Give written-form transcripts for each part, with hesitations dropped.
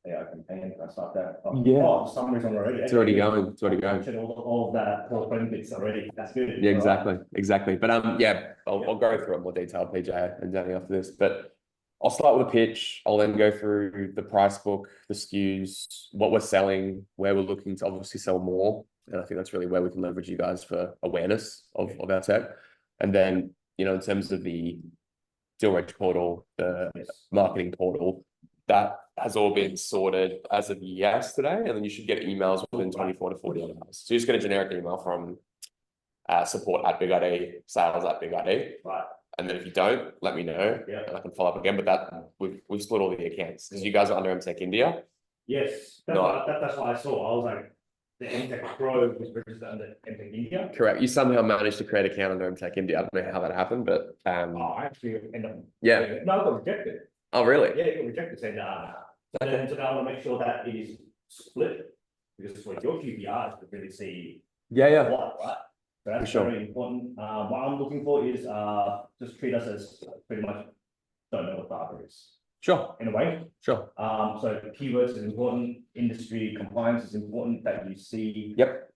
AI campaign? Can I start that? Oh, Yeah. oh, the summary's on already. It's already going. It's already going. All of that benefits already. That's good. Yeah, exactly. But yeah, I'll go through it more detail, PJ and Danny, after this. But I'll start with a pitch. I'll then go through the price book, the SKUs, what we're selling, where we're looking to obviously sell more. And I think that's really where we can leverage you guys for awareness of our tech. And then, in terms of the deal reg portal, the marketing portal, that has all been sorted as of yesterday. And then you should get emails within 24 to 48 hours. So you just get a generic email from support@BigID, sales@BigID. Right. And then if you don't, let me know, and I can follow up again. But that we've split all the accounts because you guys are under MTech India. Yes, that's what I saw. I was like, the MTech Pro was registered under MTech India. Correct. You somehow managed to create an account under MTech India. I don't know how that happened, but I actually ended up. Yeah. No, I got rejected. Oh, really? Yeah, it got rejected. Saying so now I want to make sure that it is split because for your QPRs to really see. Yeah. What, right? So that's very important. What I'm looking for is just treat us as pretty much don't know what data is. Sure. In a way. Sure. So keywords is important. Industry compliance is important that you see. Yep.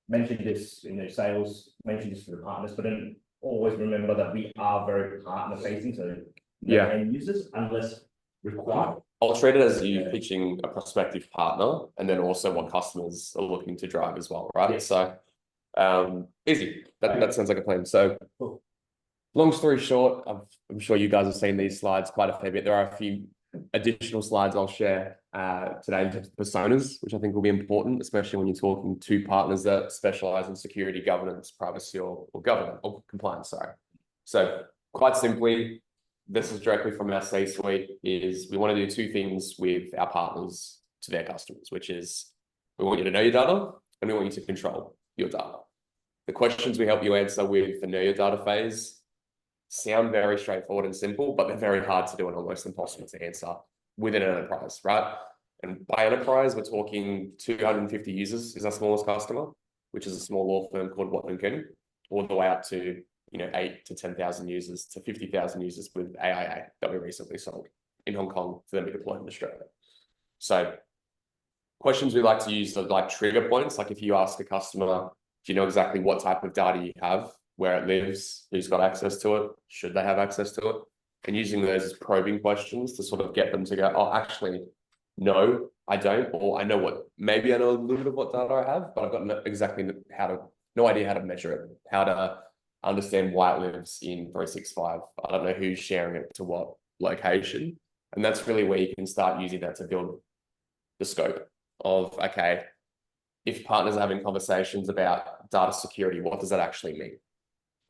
Mention this in your sales. Mention this for the partners, but then always remember that we are very partner facing. So no end users unless required. I'll treat it as you pitching a prospective partner, and then also what customers are looking to drive as well, right? Yes. So. Easy. That sounds like a plan. So, long story short, I'm sure you guys have seen these slides quite a fair bit. There are a few additional slides I'll share today in terms of personas, which I think will be important, especially when you're talking to partners that specialize in security, governance, privacy, or governance or compliance. Sorry. So, quite simply, this is directly from our C-suite. Is we want to do two things with our partners to their customers, which is we want you to know your data and we want you to control your data. The questions we help you answer with the know your data phase sound very straightforward and simple, but they're very hard to do and almost impossible to answer within an enterprise, right? And by enterprise, we're talking 250 users is our smallest customer, which is a small law firm called Watling King, all the way up to 8 to 10,000 users to 50,000 users with AIA that we recently sold in Hong Kong for them to deploy in Australia. So questions we like to use are like trigger points. Like if you ask a customer, do you know exactly what type of data you have, where it lives, who's got access to it, should they have access to it? And using those as probing questions to sort of get them to go, oh, actually, no, I don't, or I know maybe I know a little bit of what data I have, but I've got no idea how to measure it, how to understand why it lives in 365. I don't know who's sharing it to what location. And that's really where you can start using that to build the scope of, okay, if partners are having conversations about data security, what does that actually mean?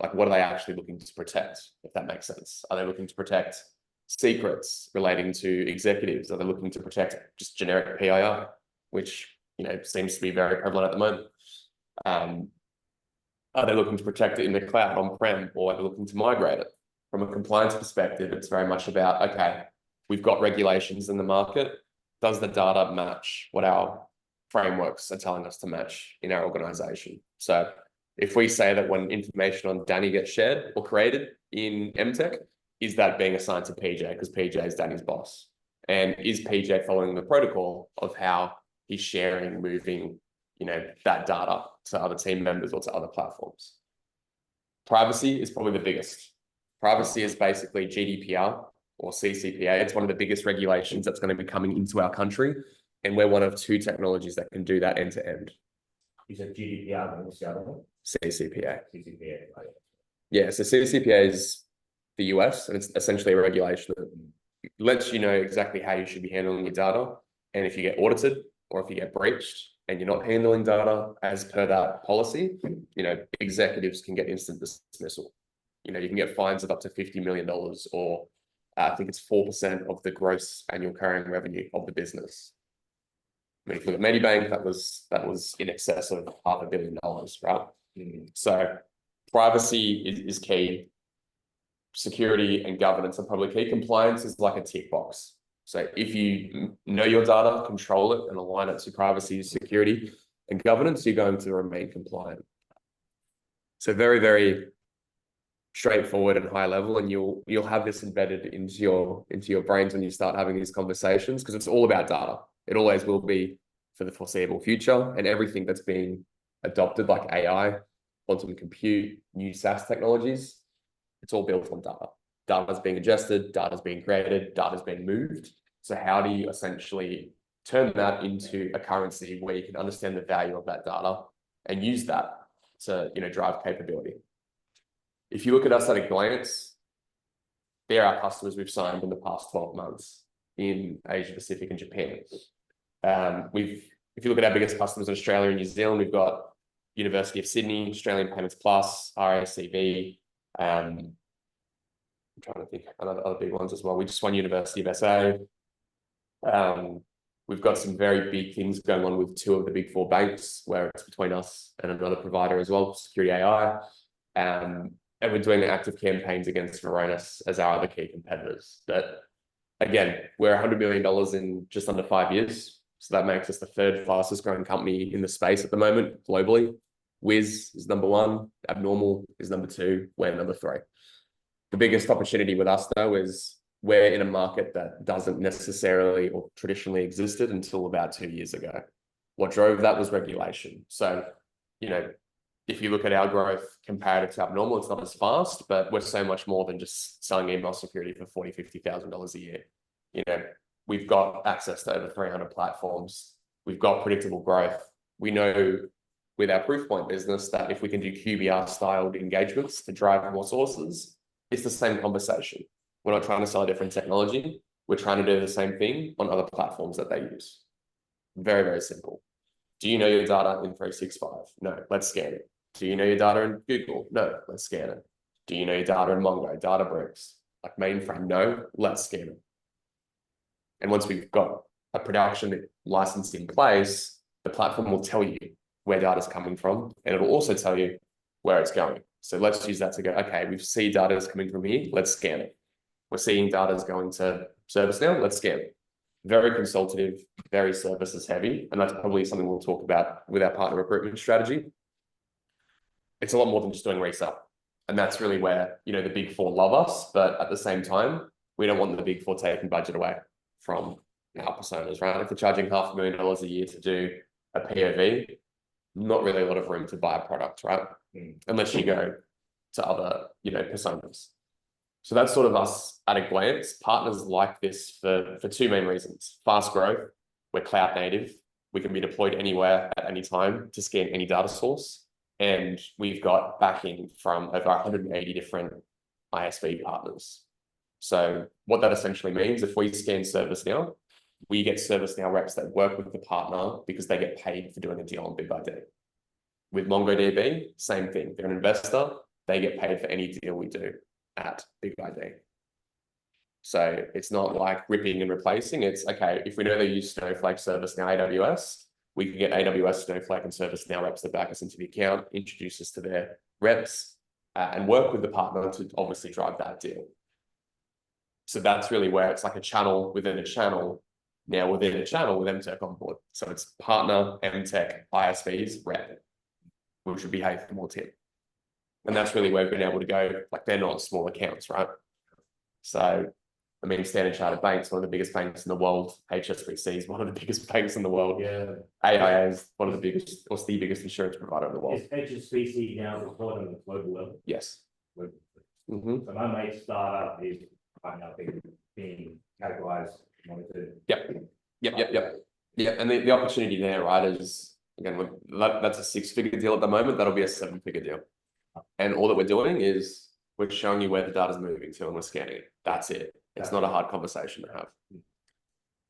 Like, what are they actually looking to protect, if that makes sense? Are they looking to protect secrets relating to executives? Are they looking to protect just generic PII, which, seems to be very prevalent at the moment? Are they looking to protect it in the cloud on-prem, or are they looking to migrate it? From a compliance perspective, it's very much about, okay, we've got regulations in the market. Does the data match what our frameworks are telling us to match in our organization? So if we say that when information on Danny gets shared or created in MTech, is that being assigned to PJ because PJ is Danny's boss? And is PJ following the protocol of how he's sharing, moving, that data to other team members or to other platforms? Privacy is probably the biggest. Privacy is basically GDPR or CCPA. It's one of the biggest regulations that's going to be coming into our country. And we're one of two technologies that can do that end to end. You said GDPR, and what's the other one? CCPA. CCPA. Right. Yeah, so CCPA is the US, and it's essentially a regulation that lets you know exactly how you should be handling your data. And if you get audited or if you get breached and you're not handling data as per that policy, executives can get instant dismissal. You can get fines of up to $50 million, or I think it's 4% of the gross annual carrying revenue of the business. I mean, if you look at Medibank, that was in excess of $500 million, right? So privacy is key. Security and governance are probably key. Compliance is like a tick box. So if you know your data, control it, and align it to privacy, security, and governance, you're going to remain compliant. So very, very straightforward and high level, and you'll have this embedded into your brains when you start having these conversations, because it's all about data. It always will be for the foreseeable future, and everything that's being adopted, like AI, quantum compute, new SaaS technologies, it's all built on data. Data's being ingested, data's being created, data's being moved. So how do you essentially turn that into a currency where you can understand the value of that data and use that to, drive capability? If you look at us at a glance, they're our customers we've signed in the past 12 months in Asia Pacific and Japan. If you look at our biggest customers in Australia and New Zealand, we've got University of Sydney, Australian Payments Plus, RACV. I'm trying to think of other big ones as well. We just won University of SA. We've got some very big things going on with 2 of the big 4 banks, where it's between us and another provider as well, Security AI. And we're doing active campaigns against Varonis as our other key competitors. But again, we're $100 million in just under 5 years. So that makes us the 3rd fastest growing company in the space at the moment globally. Wiz is number 1, Abnormal is number 2, we're number 3. The biggest opportunity with us though is we're in a market that doesn't necessarily or traditionally existed until about 2 years ago. What drove that was regulation. So, if you look at our growth comparative to Abnormal, it's not as fast, but we're so much more than just selling email security for $40,000, $50,000 a year. We've got access to over 300 platforms. We've got predictable growth. We know with our Proofpoint business that if we can do QBR styled engagements to drive more sources, it's the same conversation. We're not trying to sell a different technology. We're trying to do the same thing on other platforms that they use. Very, very simple. Do you know your data in 365? No, let's scan it. Do you know your data in Google? No, let's scan it. Do you know your data in Mongo, Databricks, like mainframe? No, let's scan it. And once we've got a production license in place, the platform will tell you where data is coming from, and it'll also tell you where it's going. So let's use that to go, okay, we see data is coming from here, let's scan it. We're seeing data is going to ServiceNow, let's scan it. Very consultative, very services heavy, and that's probably something we'll talk about with our partner recruitment strategy. It's a lot more than just doing resale. And that's really where, the big 4 love us, but at the same time, we don't want the big 4 taking budget away from our personas, right? If they're charging $500,000 a year to do a POV, not really a lot of room to buy a product, right? Unless you go to other, personas. So that's sort of us at a glance. Partners like this for 2 main reasons. Fast growth, we're cloud native. We can be deployed anywhere at any time to scan any data source. And we've got backing from over 180 different ISV partners. So what that essentially means, if we scan ServiceNow, we get ServiceNow reps that work with the partner because they get paid for doing a deal on BigID. With MongoDB, same thing. They're an investor. They get paid for any deal we do at BigID. So it's not like ripping and replacing. It's, okay, if we know they use Snowflake, ServiceNow, AWS, we can get AWS, Snowflake, and ServiceNow reps that back us into the account, introduce us to their reps, and work with the partner to obviously drive that deal. So that's really where it's like a channel within a channel, now within a channel with MTech on board. So it's partner, MTech, ISVs, rep, which would be Hey more Tim. And that's really where we've been able to go, like they're not small accounts, right? So, Standard Chartered Bank's one of the biggest banks in the world. HSBC is one of the biggest banks in the world. Yeah. AIA is one of the biggest, or the biggest insurance provider in the world. Is HSBC now deployed on the global level? Yes. So my mate's startup is right now being categorized, monitored. Yep. And the opportunity there, right, is, again, that's a 6-figure deal at the moment. That'll be a 7-figure deal. And all that we're doing is we're showing you where the data's moving to and we're scanning it. That's it. It's not a hard conversation to have.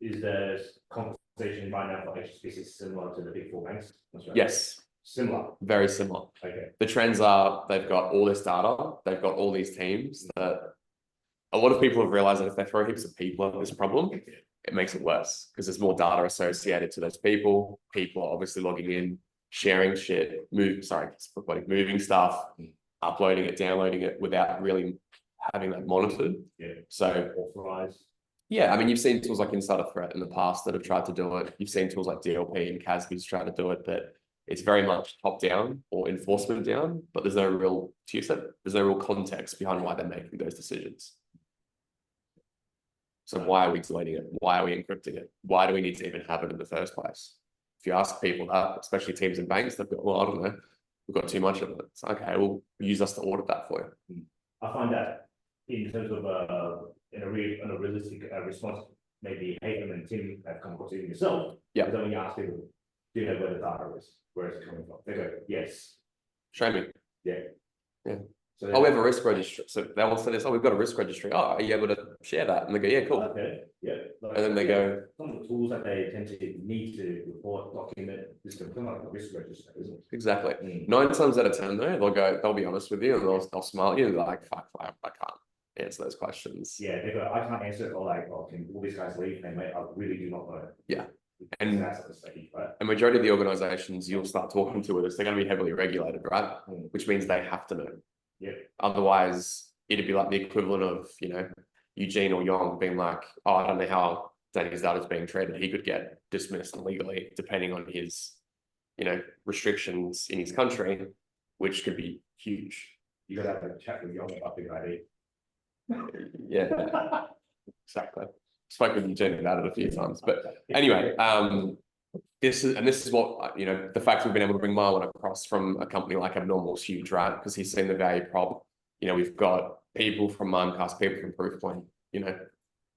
Is the conversation right now for HSBC similar to the big 4 banks? Yes. Similar. Very similar. Okay. The trends are they've got all this data, they've got all these teams that a lot of people have realized that if they throw heaps of people at this problem, it makes it worse because there's more data associated to those people. People are obviously logging in, sharing shit, moving stuff, uploading it, downloading it without really having that monitored. Yeah. So authorized. Yeah, you've seen tools like Insider Threat in the past that have tried to do it. You've seen tools like DLP and CASB's trying to do it, but it's very much top down or enforcement down, but there's no real, there's no real context behind why they're making those decisions. So why are we deleting it? Why are we encrypting it? Why do we need to even have it in the first place? If you ask people that, especially teams and banks, they've got, well, I don't know, we've got too much of it. It's okay, well, use us to audit that for you. I find that in terms of in a realistic response, maybe Hayden and Tim have come across it yourself. Yeah. But then when you ask people, do you know where the data is? Where is it coming from? They go, yes. Show me. Yeah. Yeah. So Oh, we have a risk registry. So they will say this, oh, we've got a risk registry. Oh, are you able to share that? And they go, yeah, cool. Okay, yeah. And then they go, some of the tools that they tend to need to report, document, is kind of like a risk register, isn't it? exactly. 9 times out of 10 though, they'll be honest with you and they'll smile at you and they're like, fuck, I can't answer those questions. Yeah, they go, I can't answer it, or like, oh, can all these guys leave? And mate, I really do not know. Yeah. And that's at the stage, right? A majority of the organizations you'll start talking to with us, they're going to be heavily regulated, right? Which means they have to know. Yeah. Otherwise, it'd be like the equivalent of, you know, Eugene or Yong being like, oh, I don't know how Danny's data is being traded. He could get dismissed legally, depending on his, you know, restrictions in his country, which could be huge. You gotta have a chat with Yong about BigID. Yeah, exactly. Spoke with Eugene about it a few times, but anyway, this is what, you know, the fact we've been able to bring Marlon across from a company like Abnormal is huge, right? Because he's seen the value prop. You know, we've got people from Mimecast, people from Proofpoint, you know,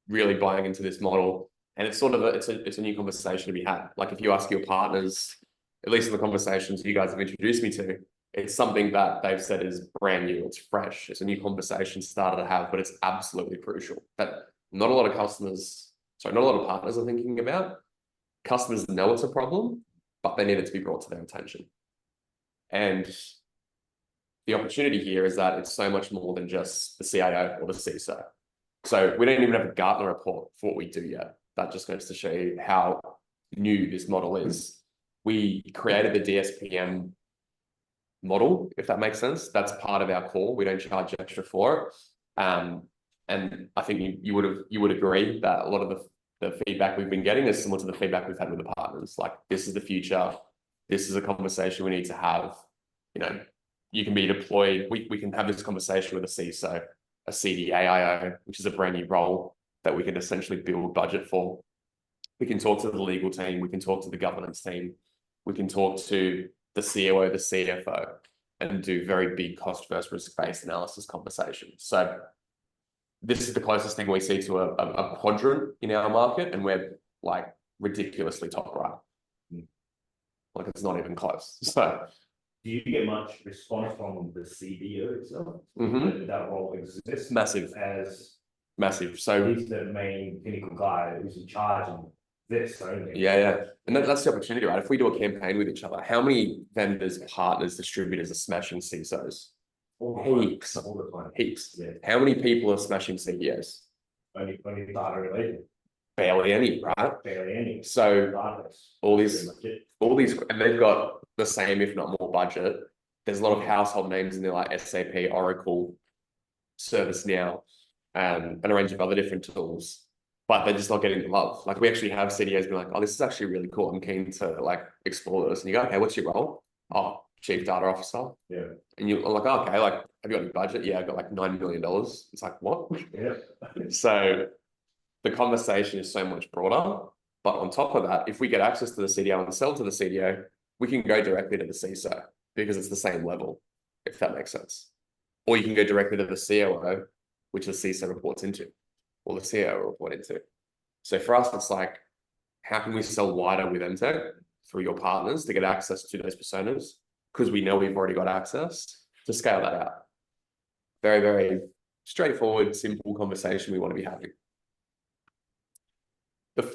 really buying into this model. And it's sort of it's a new conversation to be had. Like if you ask your partners, at least in the conversations you guys have introduced me to, it's something that they've said is brand new, it's fresh, it's a new conversation started to have, but it's absolutely crucial that not a lot of partners are thinking about. Customers know it's a problem, but they need it to be brought to their attention. And the opportunity here is that it's so much more than just the CIO or the CISO. So we don't even have a Gartner report for what we do yet. That just goes to show you how new this model is. We created the DSPM model, if that makes sense. That's part of our core. We don't charge extra for it. And I think you would agree that a lot of the feedback we've been getting is similar to the feedback we've had with the partners. Like, this is the future. This is a conversation we need to have. You know, you can be deployed. We can have this conversation with a CISO, a CDAIO, which is a brand new role that we can essentially build budget for. We can talk to the legal team. We can talk to the governance team. We can talk to the COO, the CFO, and do very big cost versus risk-based analysis conversations. So this is the closest thing we see to a quadrant in our market, and we're like ridiculously top right. Like, it's not even close. So do you get much response from the CDO itself? That role exists? Massive. So he's the main clinical guy who's in charge of this only. Yeah. And that's the opportunity, right? If we do a campaign with each other, how many vendors, partners, distributors are smashing CISOs? Heaps. All the time. Heaps. Yeah. How many people are smashing CEOs? Only data related. Barely any, right? Barely any. So all these, and they've got the same, if not more budget. There's a lot of household names in there like SAP, Oracle, ServiceNow, and a range of other different tools, but they're just not getting the love. Like, we actually have CDOs being like, oh, this is actually really cool. I'm keen to like explore this. And you go, okay, what's your role? Oh, Chief Data Officer. Yeah. And I'm like, oh, okay, like, have you got any budget? Yeah, I've got like $9 million. It's like, what? Yeah. So the conversation is so much broader. But on top of that, if we get access to the CDO and sell to the CDO, we can go directly to the CISO because it's the same level, if that makes sense. Or you can go directly to the COO, which the CISO reports into, or the CIO report into. So for us, it's like, how can we sell wider with MTech through your partners to get access to those personas? Because we know we've already got access to scale that out. Very, very straightforward, simple conversation we want to be having.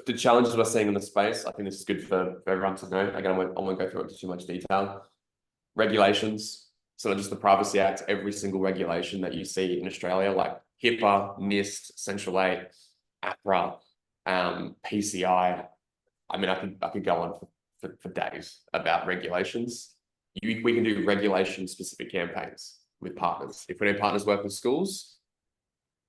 The challenges we're seeing in the space, I think this is good for everyone to know. Again, I won't go through it into too much detail. Regulations, so not just the Privacy Act, every single regulation that you see in Australia, like HIPAA, NIST, Central 8, APRA, PCI. I mean, I could go on for days about regulations. We can do regulation-specific campaigns with partners. If we know partners work with schools,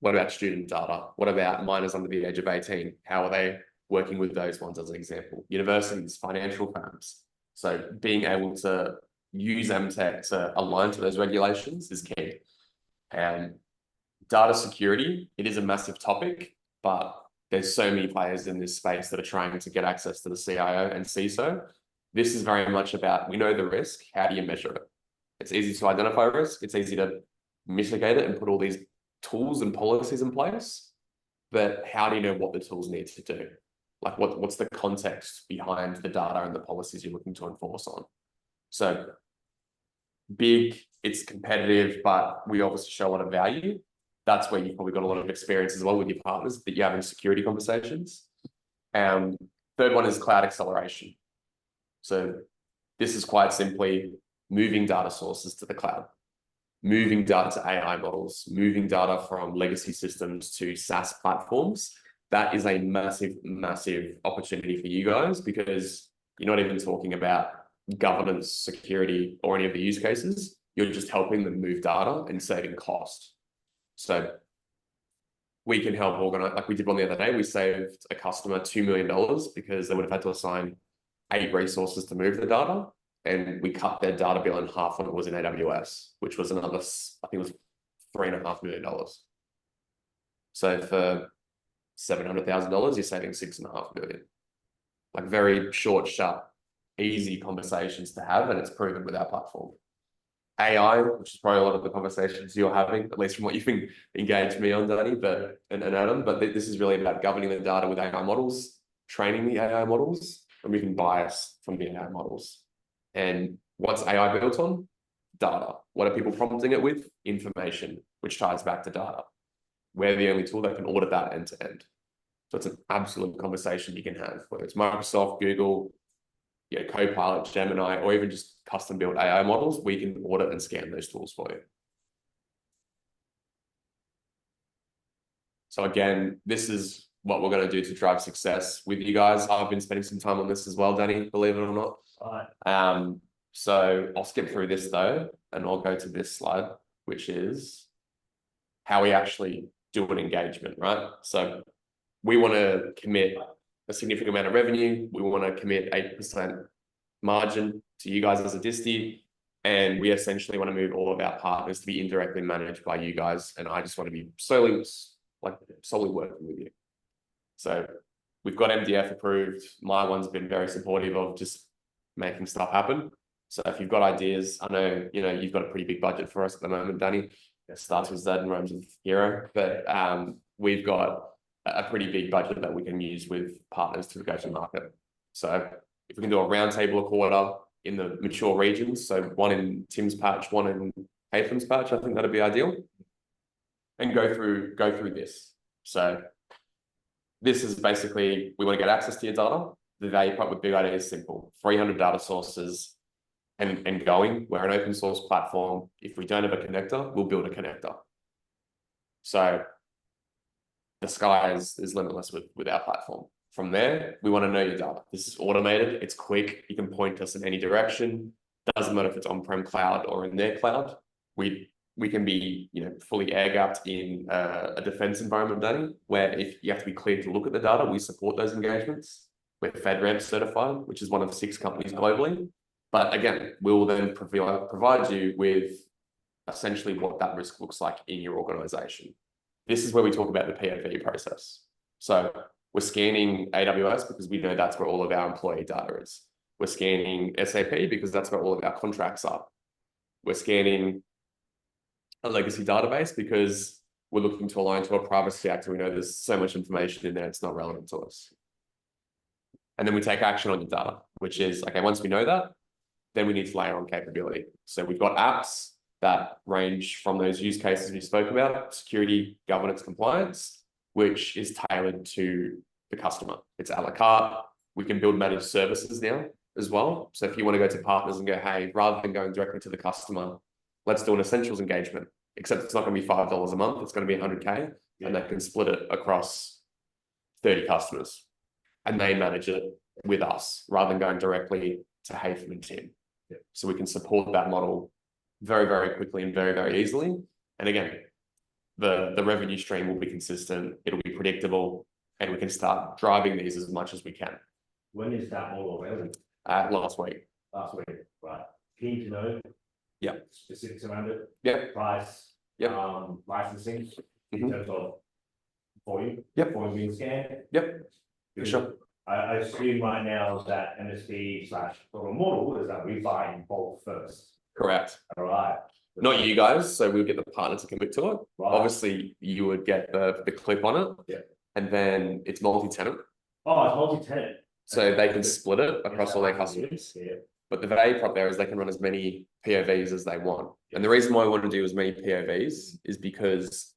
what about student data? What about minors under the age of 18? How are they working with those ones as an example? Universities, financial firms. So being able to use MTech to align to those regulations is key. And data security, it is a massive topic, but there's so many players in this space that are trying to get access to the CIO and CISO. This is very much about, we know the risk, how do you measure it? It's easy to identify risk, it's easy to mitigate it and put all these tools and policies in place, but how do you know what the tools need to do? Like what's the context behind the data and the policies you're looking to enforce on? So big, it's competitive, but we obviously show a lot of value. That's where you've probably got a lot of experience as well with your partners that you're having security conversations. Third one is cloud acceleration. So this is quite simply moving data sources to the cloud, moving data to AI models, moving data from legacy systems to SaaS platforms. That is a massive, massive opportunity for you guys, because you're not even talking about governance, security, or any of the use cases. You're just helping them move data and saving cost. So we can help organize, like we did one the other day, we saved a customer $2 million because they would have had to assign 8 resources to move the data, and we cut their data bill in half when it was in AWS, which was another, I think it was $3.5 million. So for $700,000, you're saving $6.5 million. Like very short, sharp, easy conversations to have, and it's proven with our platform. AI, which is probably a lot of the conversations you're having, at least from what you've engaged me on, Danny, and Adam, but this is really about governing the data with AI models, training the AI models, removing bias from the AI models. And what's AI built on? Data. What are people prompting it with? Information, which ties back to data. We're the only tool that can audit that end to end. So it's an absolute conversation you can have, whether it's Microsoft, Google, Copilot, Gemini, or even just custom built AI models. We can audit and scan those tools for you. So again, this is what we're going to do to drive success with you guys. I've been spending some time on this as well, Danny, believe it or not. So I'll skip through this though, and I'll go to this slide, which is how we actually do an engagement, right? So we want to commit a significant amount of revenue. We want to commit 8% margin to you guys as a disty. And we essentially want to move all of our partners to be indirectly managed by you guys. And I just want to be solely working with you. So we've got MDF approved. My one's been very supportive of just making stuff happen. So if you've got ideas, I know, you've got a pretty big budget for us at the moment, Danny. It starts with Z and runs with Hero, but we've got a pretty big budget that we can use with partners to go to market. So if we can do a roundtable a quarter in the mature regions, so one in Tim's patch, one in Haytham's patch, I think that'd be ideal. And go through this. So this is basically, we want to get access to your data. The value prop with BigID is simple: 300 data sources and going. We're an open source platform. If we don't have a connector, we'll build a connector. So the sky is limitless with our platform. From there, we want to know your data. This is automated, it's quick, you can point us in any direction. Doesn't matter if it's on-prem cloud or in their cloud. We can be fully air-gapped in a defense environment, Danny, where if you have to be cleared to look at the data, we support those engagements. We're FedRAMP certified, which is one of 6 companies globally. But again, we will then provide you with essentially what that risk looks like in your organization. This is where we talk about the POV process. So we're scanning AWS because we know that's where all of our employee data is. We're scanning SAP because that's where all of our contracts are. We're scanning a legacy database because we're looking to align to a privacy act. We know there's so much information in there, it's not relevant to us. And then we take action on your data, which is, okay, once we know that, then we need to layer on capability. So we've got apps that range from those use cases we spoke about, security, governance, compliance, which is tailored to the customer. It's a la carte. We can build managed services now as well. So if you want to go to partners and go, hey, rather than going directly to the customer, let's do an essentials engagement, except it's not going to be $5 a month. It's going to be 100K, and they can split it across 30 customers, and they manage it with us rather than going directly to Haytham and Tim. So we can support that model very, very quickly and very, very easily. And again, the revenue stream will be consistent, it'll be predictable, and we can start driving these as much as we can. When is that model available? Last week. Last week, right. Keen to know specifics around it. Yeah. Price. Yeah. Licensing in terms of for you. Yep. For being scanned. Yep, for sure. I assume right now that MSP slash total model is that we buy in bulk first. Correct. All right. Not you guys, so we'll get the partner to commit to it. Right. Obviously, you would get the clip on it. Yeah. And then it's multi-tenant. Oh, it's multi-tenant. So they can split it across all their customers. Yeah. But the value prop there is they can run as many POVs as they want. And the reason why we want to do as many POVs is because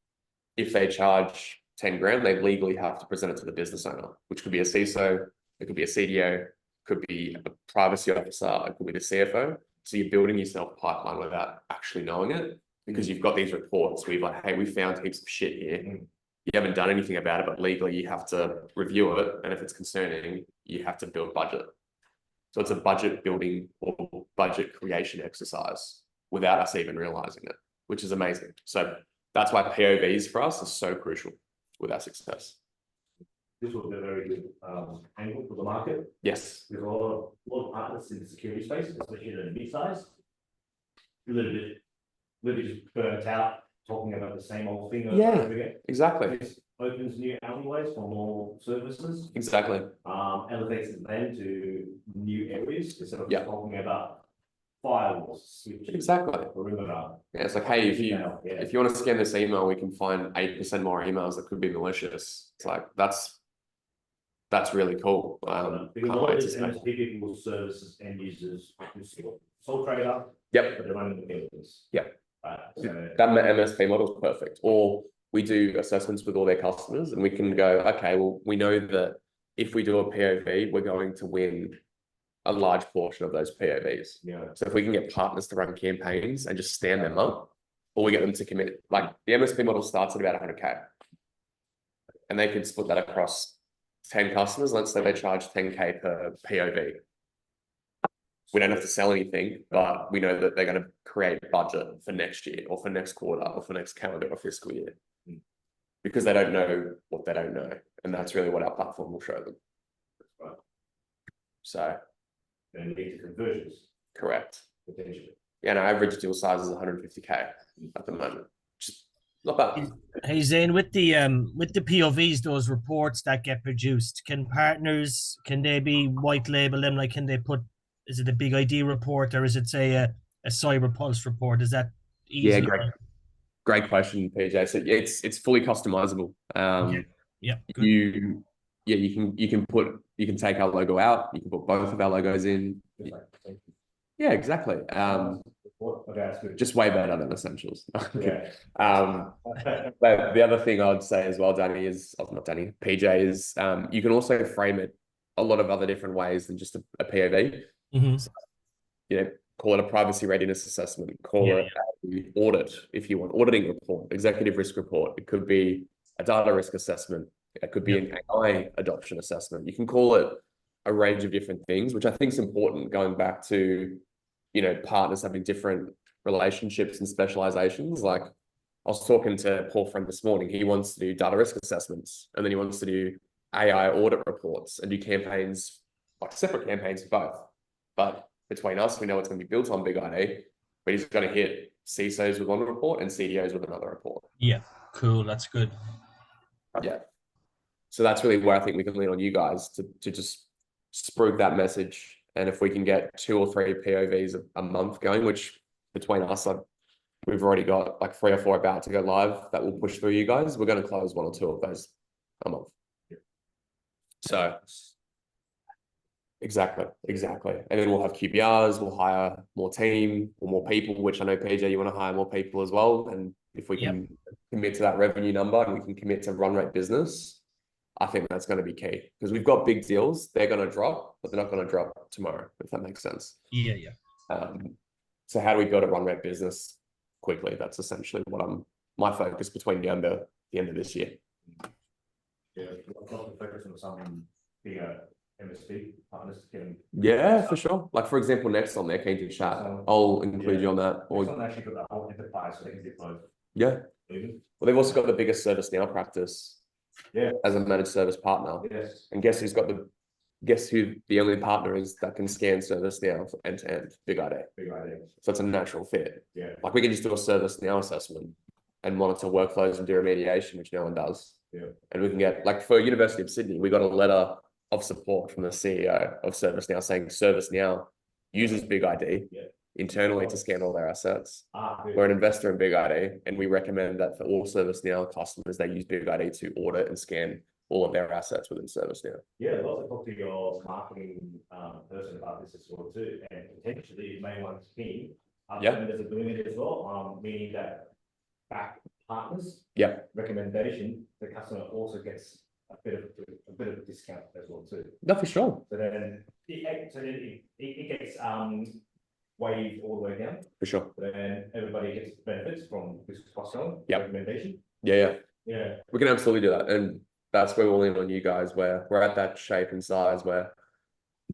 if they charge 10 grand, they legally have to present it to the business owner, which could be a CISO, it could be a CDO, could be a privacy officer, it could be the CFO. So you're building yourself a pipeline without actually knowing it, because you've got these reports where you're like, hey, we found heaps of shit here. You haven't done anything about it, but legally you have to review it. And if it's concerning, you have to build budget. So it's a budget building or budget creation exercise without us even realizing it, which is amazing. So that's why POVs for us is so crucial with our success. This will be a very good angle for the market. Yes. There's a lot of partners in the security space, especially in the mid-size. A little bit just burnt out talking about the same old thing. Exactly. This opens new alleyways for more services. Exactly. Elevates it then to new areas instead of Yeah. talking about firewalls, switches. Exactly. Perimeter. Yeah, it's like, hey, if Yeah. you want to scan this email, we can find 8% more emails that could be malicious. It's like that's really cool. Because a lot of these MSP people services end users sole trader. Yep. But they're running the buildings. Yep. So That MSP model is perfect. Or we do assessments with all their customers and we can go, okay, well, we know that if we do a POV, we're going to win a large portion of those POVs. yeah. So if we can get partners to run campaigns and just stand them up, or we get them to commit, like the MSP model starts at about 100K. And they can split that across 10 customers. Let's say they charge 10K per POV. We don't have to sell anything, but we know that they're going to create budget for next year or for next quarter or for next calendar or fiscal year. Because they don't know what they don't know. And that's really what our platform will show them. Right. So. And lead to conversions. Correct. Potentially. Yeah, and our average deal size is 150K at the moment. Just not bad. Hey Zane, with the POVs, those reports that get produced, can they be white label them? Like, can they put, is it a BigID report or is it say a cyber pulse report? Is that easy? Yeah, great question, PJ. So it's fully customizable. Yeah. Good. You can take our logo out, you can put both of our logos in. Yeah, exactly. Just way better than Essentials. Yeah. But the other thing I'd say as well, Danny, is not Danny, PJ, is you can also frame it a lot of other different ways than just a POV. Mm-hmm. So, call it a privacy readiness assessment, call it an audit if you want, auditing report, executive risk report. It could be a data risk assessment. It could be an AI adoption assessment. You can call it a range of different things, which I think is important, going back to, partners having different relationships and specializations. Like I was talking to Paul Friend this morning, he wants to do data risk assessments, and then he wants to do AI audit reports and do campaigns, like separate campaigns for both. But between us, we know it's going to be built on BigID, but he's going to hit CISOs with one report and CDOs with another report. Yeah, cool. That's good. Yeah. So that's really where I think we can lean on you guys to just spruik that message. And if we can get 2 or 3 POVs a month going, which between us, we've already got like 3 or 4 about to go live that will push through you guys, we're going to close 1 or 2 of those a month. So exactly. And then we'll have QBRs, we'll hire more team or more people, which I know, PJ, you want to hire more people as well. And if we can commit to that revenue number and we can commit to run rate business, I think that's going to be key, because we've got big deals. They're going to drop, but they're not going to drop tomorrow, if that makes sense. Yeah. So how do we build a run rate business quickly? That's essentially what my focus between now and the end of this year. Yeah, I'll focus on some bigger MSP partners. Yeah, for sure. Like for example, next on there, keen to chat. I'll include you on that. Or actually got that whole enterprise, so they can get both. Yeah. Well, they've also got the biggest ServiceNow practice. Yeah. As a managed service partner. Yes. And guess who the only partner is that can scan ServiceNow end to end? BigID. So it's a natural fit. Yeah. Like we can just do a ServiceNow assessment and monitor workflows and do remediation, which no one does. And we can get, like for University of Sydney, we got a letter of support from the CEO of ServiceNow saying ServiceNow uses BigID internally to scan all their assets. We're an investor in BigID, and we recommend that for all ServiceNow customers, they use BigID to audit and scan all of their assets within ServiceNow. Yeah, I'd also talk to your marketing person about this as well too, and potentially you may want to team. Vendors are doing it as well, meaning that back partners. Recommendation, the customer also gets a bit of a discount as well too. No, for sure. So then it gets waived all the way down. For sure. Then everybody gets benefits from this cross-selling recommendation. Yeah. We can absolutely do that. And that's where we'll lean on you guys, where we're at that shape and size where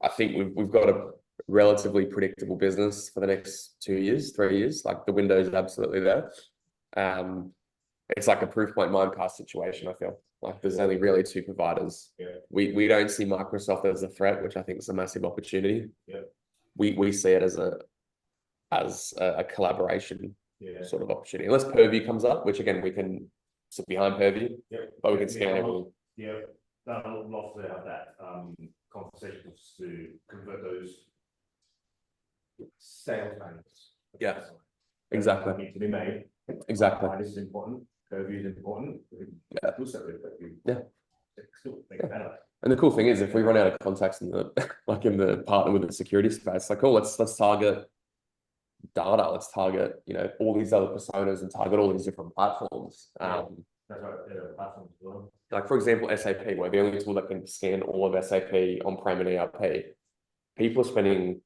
I think we've got a relatively predictable business for the next 2 years, 3 years. Like the window is absolutely there. It's like a proof point Mimecast situation, I feel. Like there's only really 2 providers. We don't see Microsoft as a threat, which I think is a massive opportunity. We see it as a collaboration sort of opportunity. Unless Purview comes up, which again we can sit behind Purview, but we can scan everything. I'd love to have that conversation to convert those sales managers. Exactly. Need to be made. Exactly. This is important. Purview is important. And the cool thing is, if we run out of contacts in the in the partner with the security space, like, oh, let's target data. Let's target all these other personas and target all these different platforms. That's right. Platforms as well. Like for example, SAP, we're the only tool that can scan all of SAP on-prem and ERP. People are spending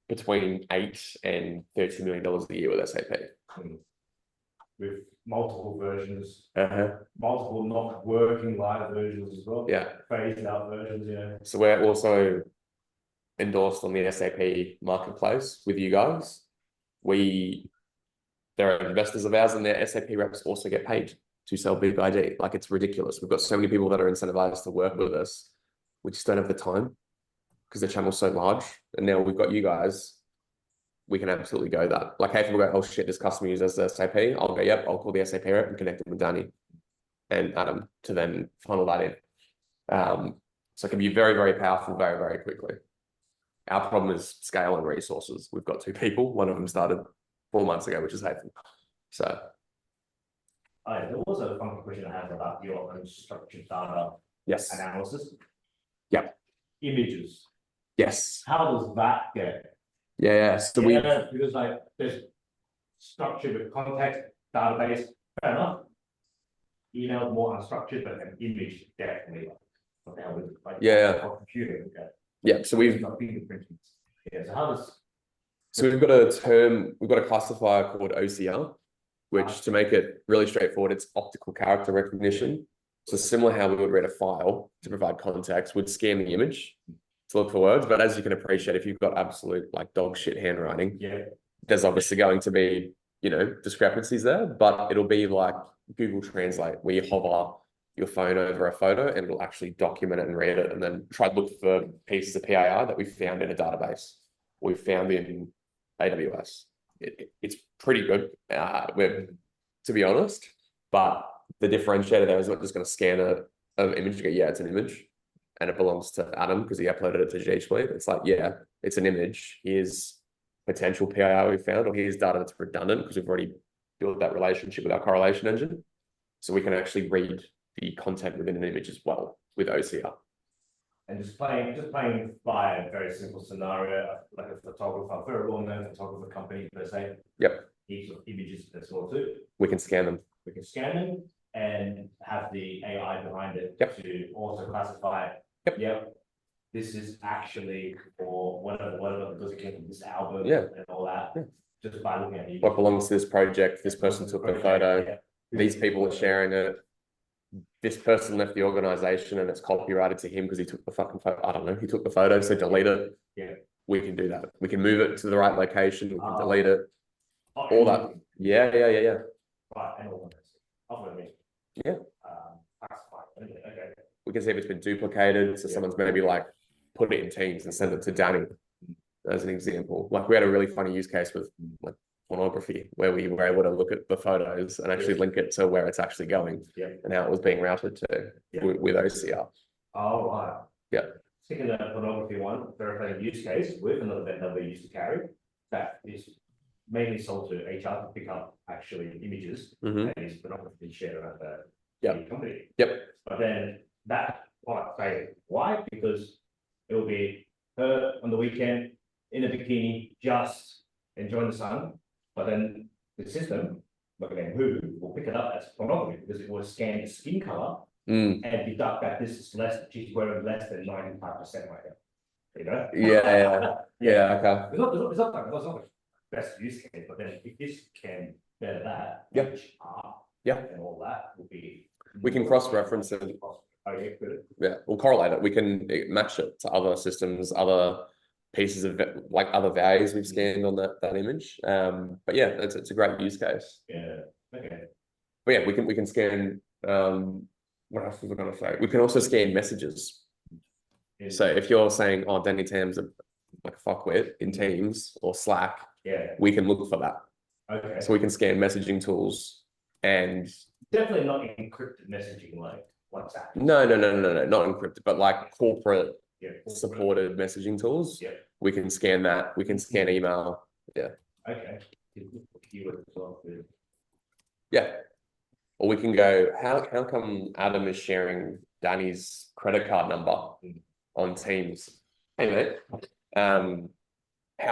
between $8 and $30 million a year with SAP. With multiple versions, multiple not working live versions as well. Phased out versions. So we're also endorsed on the SAP marketplace with you guys. There are investors of ours, and their SAP reps also get paid to sell BigID. Like it's ridiculous. We've got so many people that are incentivized to work with us. We just don't have the time because the channel's so large. And now we've got you guys. We can absolutely go that. Like, hey, if we go, oh shit, this customer uses SAP, I'll go, yep, I'll call the SAP rep and connect them with Danny and Adam to then funnel that in. So it can be very, very powerful, very, very quickly. Our problem is scale and resources. We've got 2 people. One of them started 4 months ago, which is hateful. So. There was a fun question I had about your unstructured data analysis. Images. Yes. How does that get? So because like there's structured with context, database, fair enough. Email more unstructured, but an image definitely. Computing. So we've got fingerprinting. So how does? So we've got a term, we've got a classifier called OCR, which to make it really straightforward, it's optical character recognition. So similar how we would read a file to provide context, we'd scan the image to look for words. But as you can appreciate, if you've got absolute like dog shit handwriting, there's obviously going to be, discrepancies there, but it'll be like Google Translate, where you hover your phone over a photo and it'll actually document it and read it and then try to look for pieces of PIR that we found in a database. We found in AWS. It's pretty good, to be honest, but the differentiator there is not just going to scan an image and go, yeah, it's an image and it belongs to Adam because he uploaded it to G Suite. It's like, yeah, it's an image. Here's potential PIR we found, or here's data that's redundant because we've already built that relationship with our correlation engine. So we can actually read the content within an image as well with OCR. And just playing by a very simple scenario, like a photographer, very well-known photographer company per se. Heaps of images as well too. We can scan them. We can scan them and have the AI behind it to also classify. This is actually for whatever because it came from this album and all that. Just by looking at it. What belongs to this project? This person took the photo. These people are sharing it. This person left the organization and it's copyrighted to him because he took the fucking photo. I don't know. He took the photo, so delete it. We can do that. We can move it to the right location. We can delete it. All that. Yeah. Right, and all of this. Okay. We can see if it's been duplicated. So someone's maybe like put it in Teams and send it to Danny as an example. Like we had a really funny use case with like pornography, where we were able to look at the photos and actually link it to where it's actually going and how it was being routed to with OCR. Oh, right. Yeah. Speaking of pornography one, verifying use case with another vendor we used to carry, that is mainly sold to HR to pick up actually images and is pornography shared around the company. Yep. But then that product failed. Why? Because it will be her on the weekend in a bikini, just enjoying the sun, but then the system, like again, who will pick it up as pornography because it will scan the skin color and deduct that this is less, she's wearing less than 95% right now. You know? Okay. It's not the best use case, but then if this can better that, and all that will be. We can cross-reference it. Good. Yeah, we'll correlate it. We can match it to other systems, other pieces of like other values we've scanned on that image. But yeah, it's a great use case. Yeah. Okay. But yeah, we can scan. What else was I going to say? We can also scan messages. So if you're saying, "Oh, Danny Tam's like a fuckwit in Teams or Slack," we can look for that. Okay. So we can scan messaging tools and definitely not encrypted messaging like WhatsApp. No, not encrypted, but like corporate supported messaging tools. Yeah. We can scan that. We can scan email. Yeah. Okay. Yeah. Or we can go, how come Adam is sharing Danny's credit card number on Teams? Hey mate,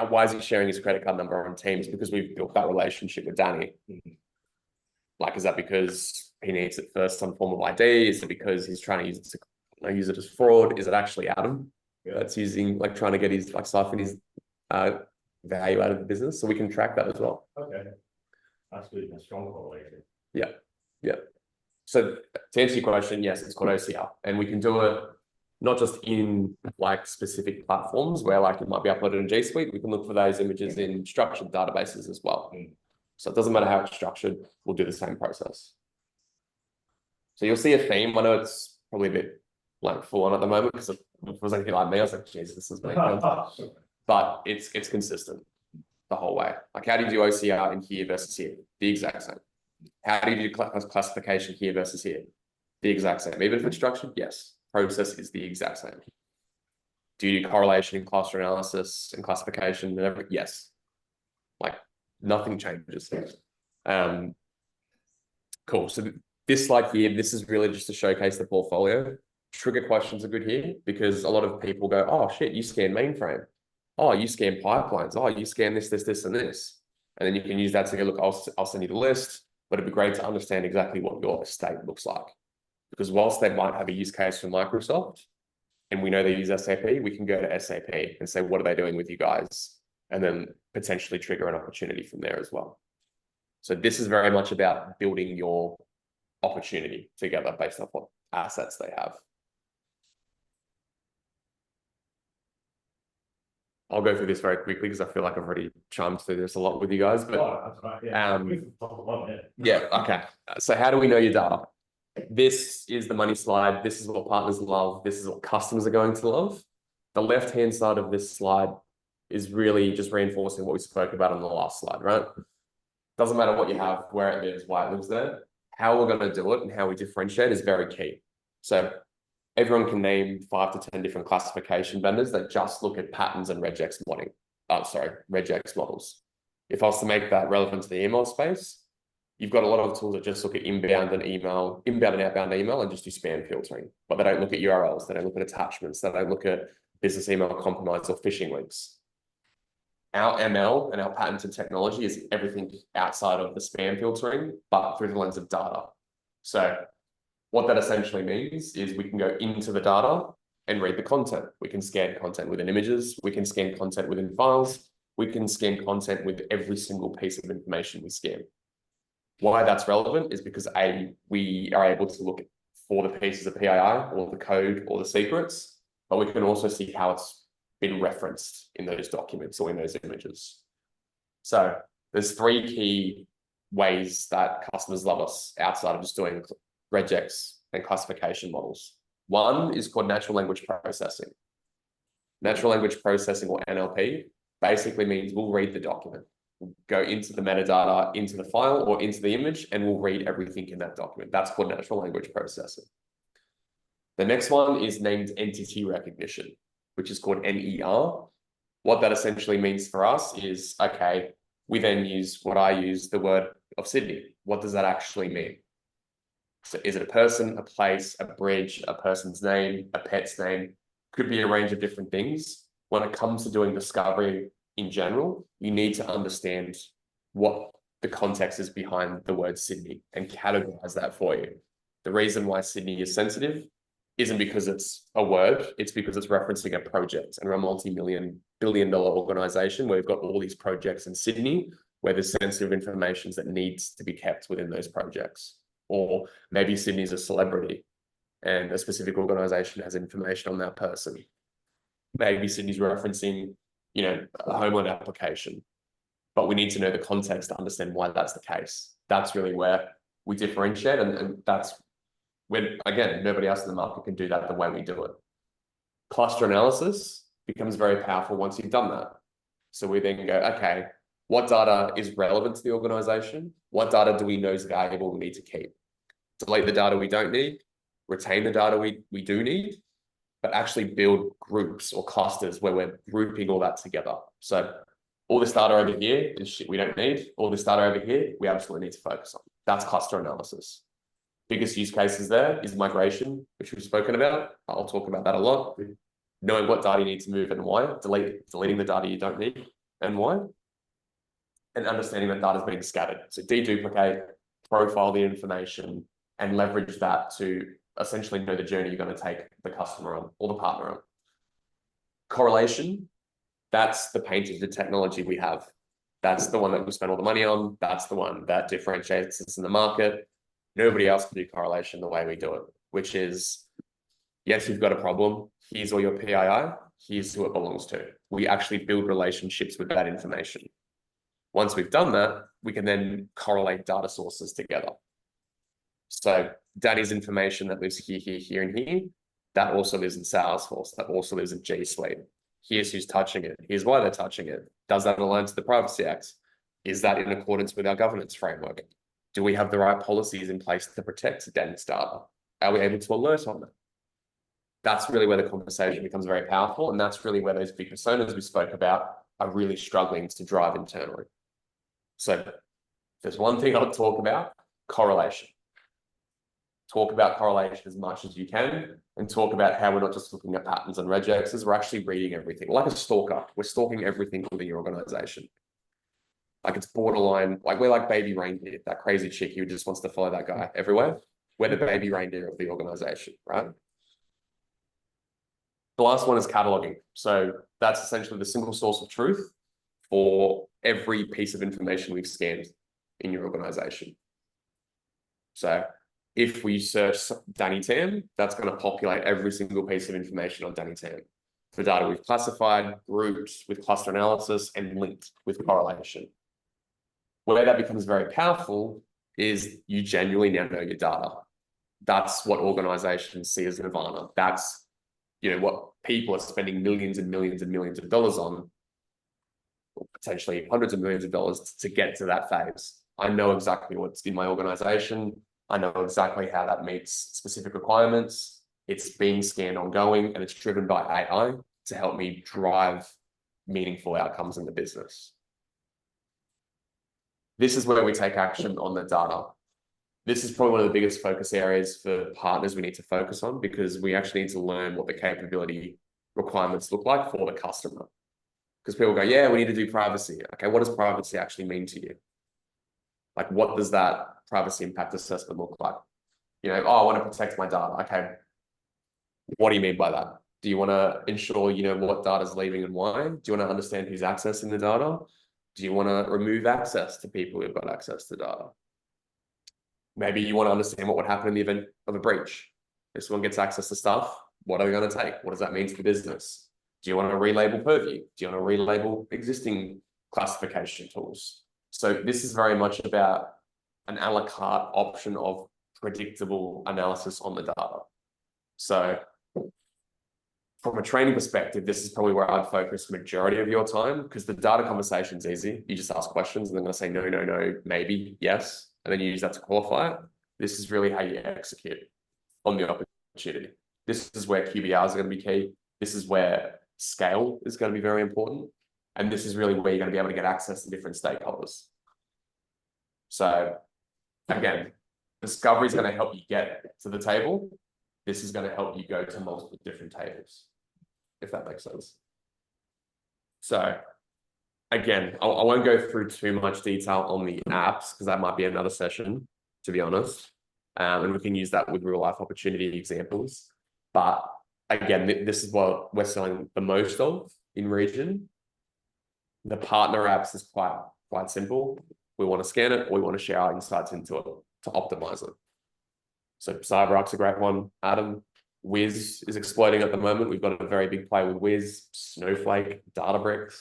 why is he sharing his credit card number on Teams? Because we've built that relationship with Danny. Like, is that because he needs it for some form of ID? Is it because he's trying to use it as fraud? Is it actually Adam that's using, like, trying to get his, like, siphon his value out of the business? So we can track that as well. Okay. That's good. A strong correlation. Yeah. So to answer your question, yes, it's called OCR, and we can do it not just in like specific platforms where like it might be uploaded in G Suite. We can look for those images in structured databases as well. So it doesn't matter how it's structured, we'll do the same process. So you'll see a theme. I know it's probably a bit like full on at the moment because if it was anything like me, I was like, Jesus, this is making sense. But it's consistent the whole way. Like, how do you do OCR in here versus here? The exact same. How do you do classification here versus here? The exact same. Even if it's structured, yes. Process is the exact same. Do you do correlation in cluster analysis and classification and everything? Yes. Like, nothing changes. Cool. So this slide here, this is really just to showcase the portfolio. Trigger questions are good here because a lot of people go, oh shit, you scan mainframe. Oh, you scan pipelines. Oh, you scan this, and this. And then you can use that to go, look, I'll send you the list, but it'd be great to understand exactly what your estate looks like. Because whilst they might have a use case from Microsoft, and we know they use SAP, we can go to SAP and say, what are they doing with you guys? And then potentially trigger an opportunity from there as well. So this is very much about building your opportunity together based off what assets they have. I'll go through this very quickly because I feel like I've already chimed through this a lot with you guys. But that's right. okay. So how do we know your data? This is the money slide. This is what partners love. This is what customers are going to love. The left-hand side of this slide is really just reinforcing what we spoke about on the last slide, right? Doesn't matter what you have, where it lives, why it lives there. How we're going to do it and how we differentiate is very key. So everyone can name 5 to 10 different classification vendors that just look at patterns and regex modeling. Regex models. If I was to make that relevant to the email space, you've got a lot of tools that just look at inbound and outbound email and just do spam filtering, but they don't look at URLs, they don't look at attachments, they don't look at business email compromise or phishing links. Our ML and our patented technology is everything outside of the spam filtering, but through the lens of data. So what that essentially means is we can go into the data and read the content. We can scan content within images. We can scan content within files. We can scan content with every single piece of information we scan. Why that's relevant is because we are able to look for the pieces of PII or the code or the secrets, but we can also see how it's been referenced in those documents or in those images. So there's 3 key ways that customers love us outside of just doing regex and classification models. One is called natural language processing. Natural language processing, or NLP, basically means we'll read the document. go into the metadata, into the file or into the image, and will read everything in that document. That's called natural language processing. The next one is named entity recognition, which is called NER. What that essentially means for us is, okay, we then use what I use, the word of Sydney. What does that actually mean? So is it a person, a place, a bridge, a person's name, a pet's name? Could be a range of different things. When it comes to doing discovery in general, you need to understand what the context is behind the word Sydney and categorize that for you. The reason why Sydney is sensitive isn't because it's a word, it's because it's referencing a project, and we're a multi-billion-dollar organization where we've got all these projects in Sydney where there's sensitive information that needs to be kept within those projects. Or maybe Sydney's a celebrity and a specific organization has information on that person. Maybe Sydney's referencing, you know, a home loan application, but we need to know the context to understand why that's the case. That's really where we differentiate, and that's when, again, nobody else in the market can do that the way we do it. Cluster analysis becomes very powerful once you've done that. So we then go, okay, what data is relevant to the organization? What data do we know is valuable we need to keep? Delete the data we don't need, retain the data we do need, but actually build groups or clusters where we're grouping all that together. So all this data over here is shit we don't need. All this data over here, we absolutely need to focus on. That's cluster analysis. Biggest use cases there is migration, which we've spoken about. I'll talk about that a lot. Knowing what data you need to move and why, deleting the data you don't need and why, and understanding that data is being scattered. So deduplicate, profile the information, and leverage that to essentially know the journey you're going to take the customer on or the partner on. Correlation, that's the patented technology we have. That's the one that we spend all the money on. That's the one that differentiates us in the market. Nobody else can do correlation the way we do it, which is, yes, you've got a problem. Here's all your PII. Here's who it belongs to. We actually build relationships with that information. Once we've done that, we can then correlate data sources together. So Danny's information that lives here, here, here, and here, that also lives in Salesforce. That also lives in G Suite. Here's who's touching it. Here's why they're touching it. Does that align to the Privacy Act? Is that in accordance with our governance framework? Do we have the right policies in place to protect Danny's data? Are we able to alert on that? That's really where the conversation becomes very powerful. And that's really where those big personas we spoke about are really struggling to drive internally. So if there's one thing I'll talk about, correlation. Talk about correlation as much as you can, and talk about how we're not just looking at patterns and regexes, we're actually reading everything. Like a stalker, we're stalking everything within your organization. Like it's borderline, like we're like baby reindeer, that crazy chick who just wants to follow that guy everywhere. We're the baby reindeer of the organization, right? The last one is cataloging. So that's essentially the single source of truth for every piece of information we've scanned in your organization. So if we search Danny Tam, that's going to populate every single piece of information on Danny Tam. For data we've classified, grouped with cluster analysis, and linked with correlation. Where that becomes very powerful is you genuinely now know your data. That's what organizations see as nirvana. That's, you know, what people are spending millions and millions and millions of dollars on, or potentially hundreds of millions of dollars to get to that phase. I know exactly what's in my organization. I know exactly how that meets specific requirements. It's being scanned ongoing, and it's driven by AI to help me drive meaningful outcomes in the business. This is where we take action on the data. This is probably one of the biggest focus areas for partners we need to focus on, because we actually need to learn what the capability requirements look like for the customer. Because people go, yeah, we need to do privacy. Okay, what does privacy actually mean to you? Like, what does that privacy impact assessment look like? You know, oh, I want to protect my data. Okay, what do you mean by that? Do you want to ensure you know what data is leaving and why? Do you want to understand who's accessing the data? Do you want to remove access to people who've got access to data? Maybe you want to understand what would happen in the event of a breach. If someone gets access to stuff, what are they going to take? What does that mean to the business? Do you want to relabel Purview? Do you want to relabel existing classification tools? So this is very much about an a la carte option of predictable analysis on the data. So from a training perspective, this is probably where I'd focus the majority of your time, because the data conversation is easy. You just ask questions and they're going to say no, no, no, maybe, yes. And then you use that to qualify it. This is really how you execute on the opportunity. This is where QBRs are going to be key. This is where scale is going to be very important. And this is really where you're going to be able to get access to different stakeholders. So again, discovery is going to help you get to the table. This is going to help you go to multiple different tables, if that makes sense. So again, I won't go through too much detail on the apps because that might be another session, to be honest. And we can use that with real life opportunity examples. But again, this is what we're selling the most of in region. The partner apps is quite simple. We want to scan it, or we want to share our insights into it to optimize it. So CyberArk's a great one. Adam, Wiz is exploding at the moment. We've got a very big play with Wiz, Snowflake, Databricks,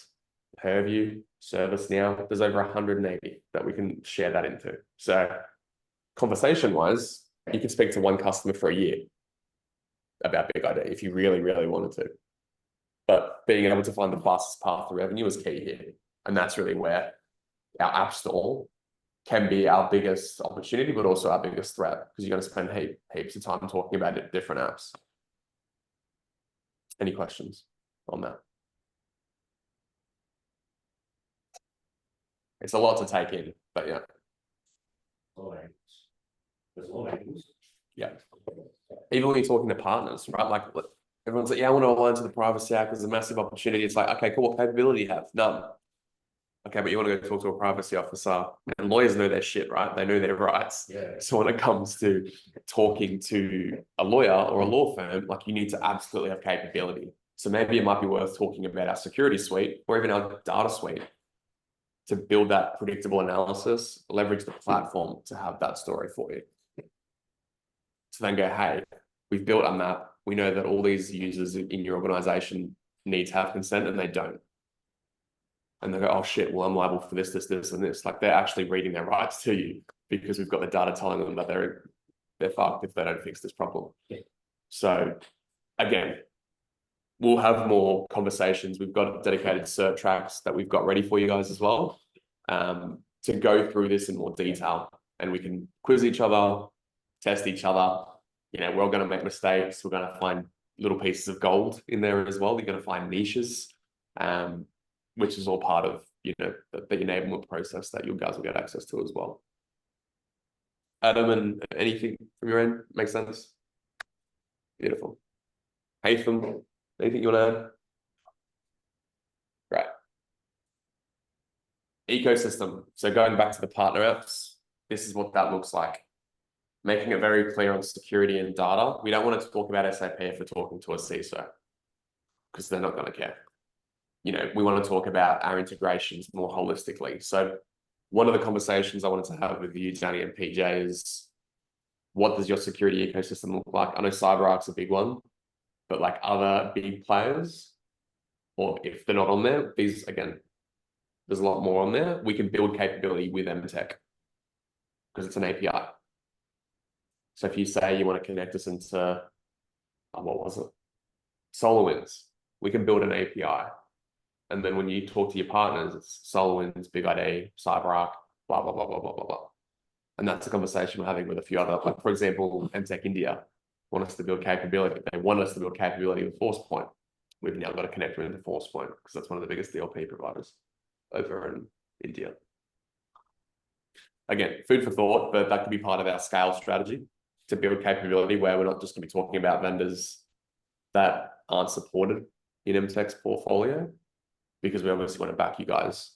Purview, ServiceNow. There's over 180 that we can share that into. So conversation-wise, you can speak to one customer for a year about BigID if you really, really wanted to. But being able to find the fastest path to revenue is key here. And that's really where our app store can be our biggest opportunity, but also our biggest threat, because you're going to spend heaps of time talking about it, different apps. Any questions on that? It's a lot to take in, but yeah. There's a lot of angles. Yeah. Even when you're talking to partners, right? Like everyone's like, yeah, I want to align to the Privacy Act. There's a massive opportunity. It's like, okay, cool. What capability do you have? None. Okay, but you want to go talk to a privacy officer, and lawyers know their shit, right? They know their rights. Yeah. So when it comes to talking to a lawyer or a law firm, like you need to absolutely have capability. So maybe it might be worth talking about our security suite or even our data suite to build that predictable analysis, leverage the platform to have that story for you. So then go, hey, we've built a map. We know that all these users in your organization need to have consent and they don't. And they go, oh shit, well, I'm liable for this, this, this, and this. Like they're actually reading their rights to you because we've got the data telling them that they're fucked if they don't fix this problem. Yeah. So again, we'll have more conversations. We've got dedicated cert tracks that we've got ready for you guys as well, to go through this in more detail, and we can quiz each other, test each other. You know, we're all going to make mistakes. We're going to find little pieces of gold in there as well. You're going to find niches, which is all part of, you know, the enablement process that you guys will get access to as well. Adam, and anything from your end make sense? Beautiful. Haytham, anything you want to add? Great. Ecosystem. So going back to the partner apps, this is what that looks like. Making it very clear on security and data. We don't want to talk about SAP if we're talking to a CISO, because they're not going to care. You know, we want to talk about our integrations more holistically. So one of the conversations I wanted to have with you, Danny and PJ, is what does your security ecosystem look like? I know CyberArk's a big one, but like other big players, or if they're not on there, these, again, there's a lot more on there. We can build capability with MTech because it's an API. So if you say you want to connect us into, what was it? SolarWinds, we can build an API. And then when you talk to your partners, it's SolarWinds, BigID, CyberArk, blah, blah, blah, blah, blah, blah, blah. And that's a conversation we're having with a few other, like for example, MTech India want us to build capability. They want us to build capability with ForcePoint. We've now got to connect them into ForcePoint because that's one of the biggest DLP providers over in India. Again, food for thought, but that could be part of our scale strategy to build capability where we're not just going to be talking about vendors that aren't supported in MTech's portfolio, because we obviously want to back you guys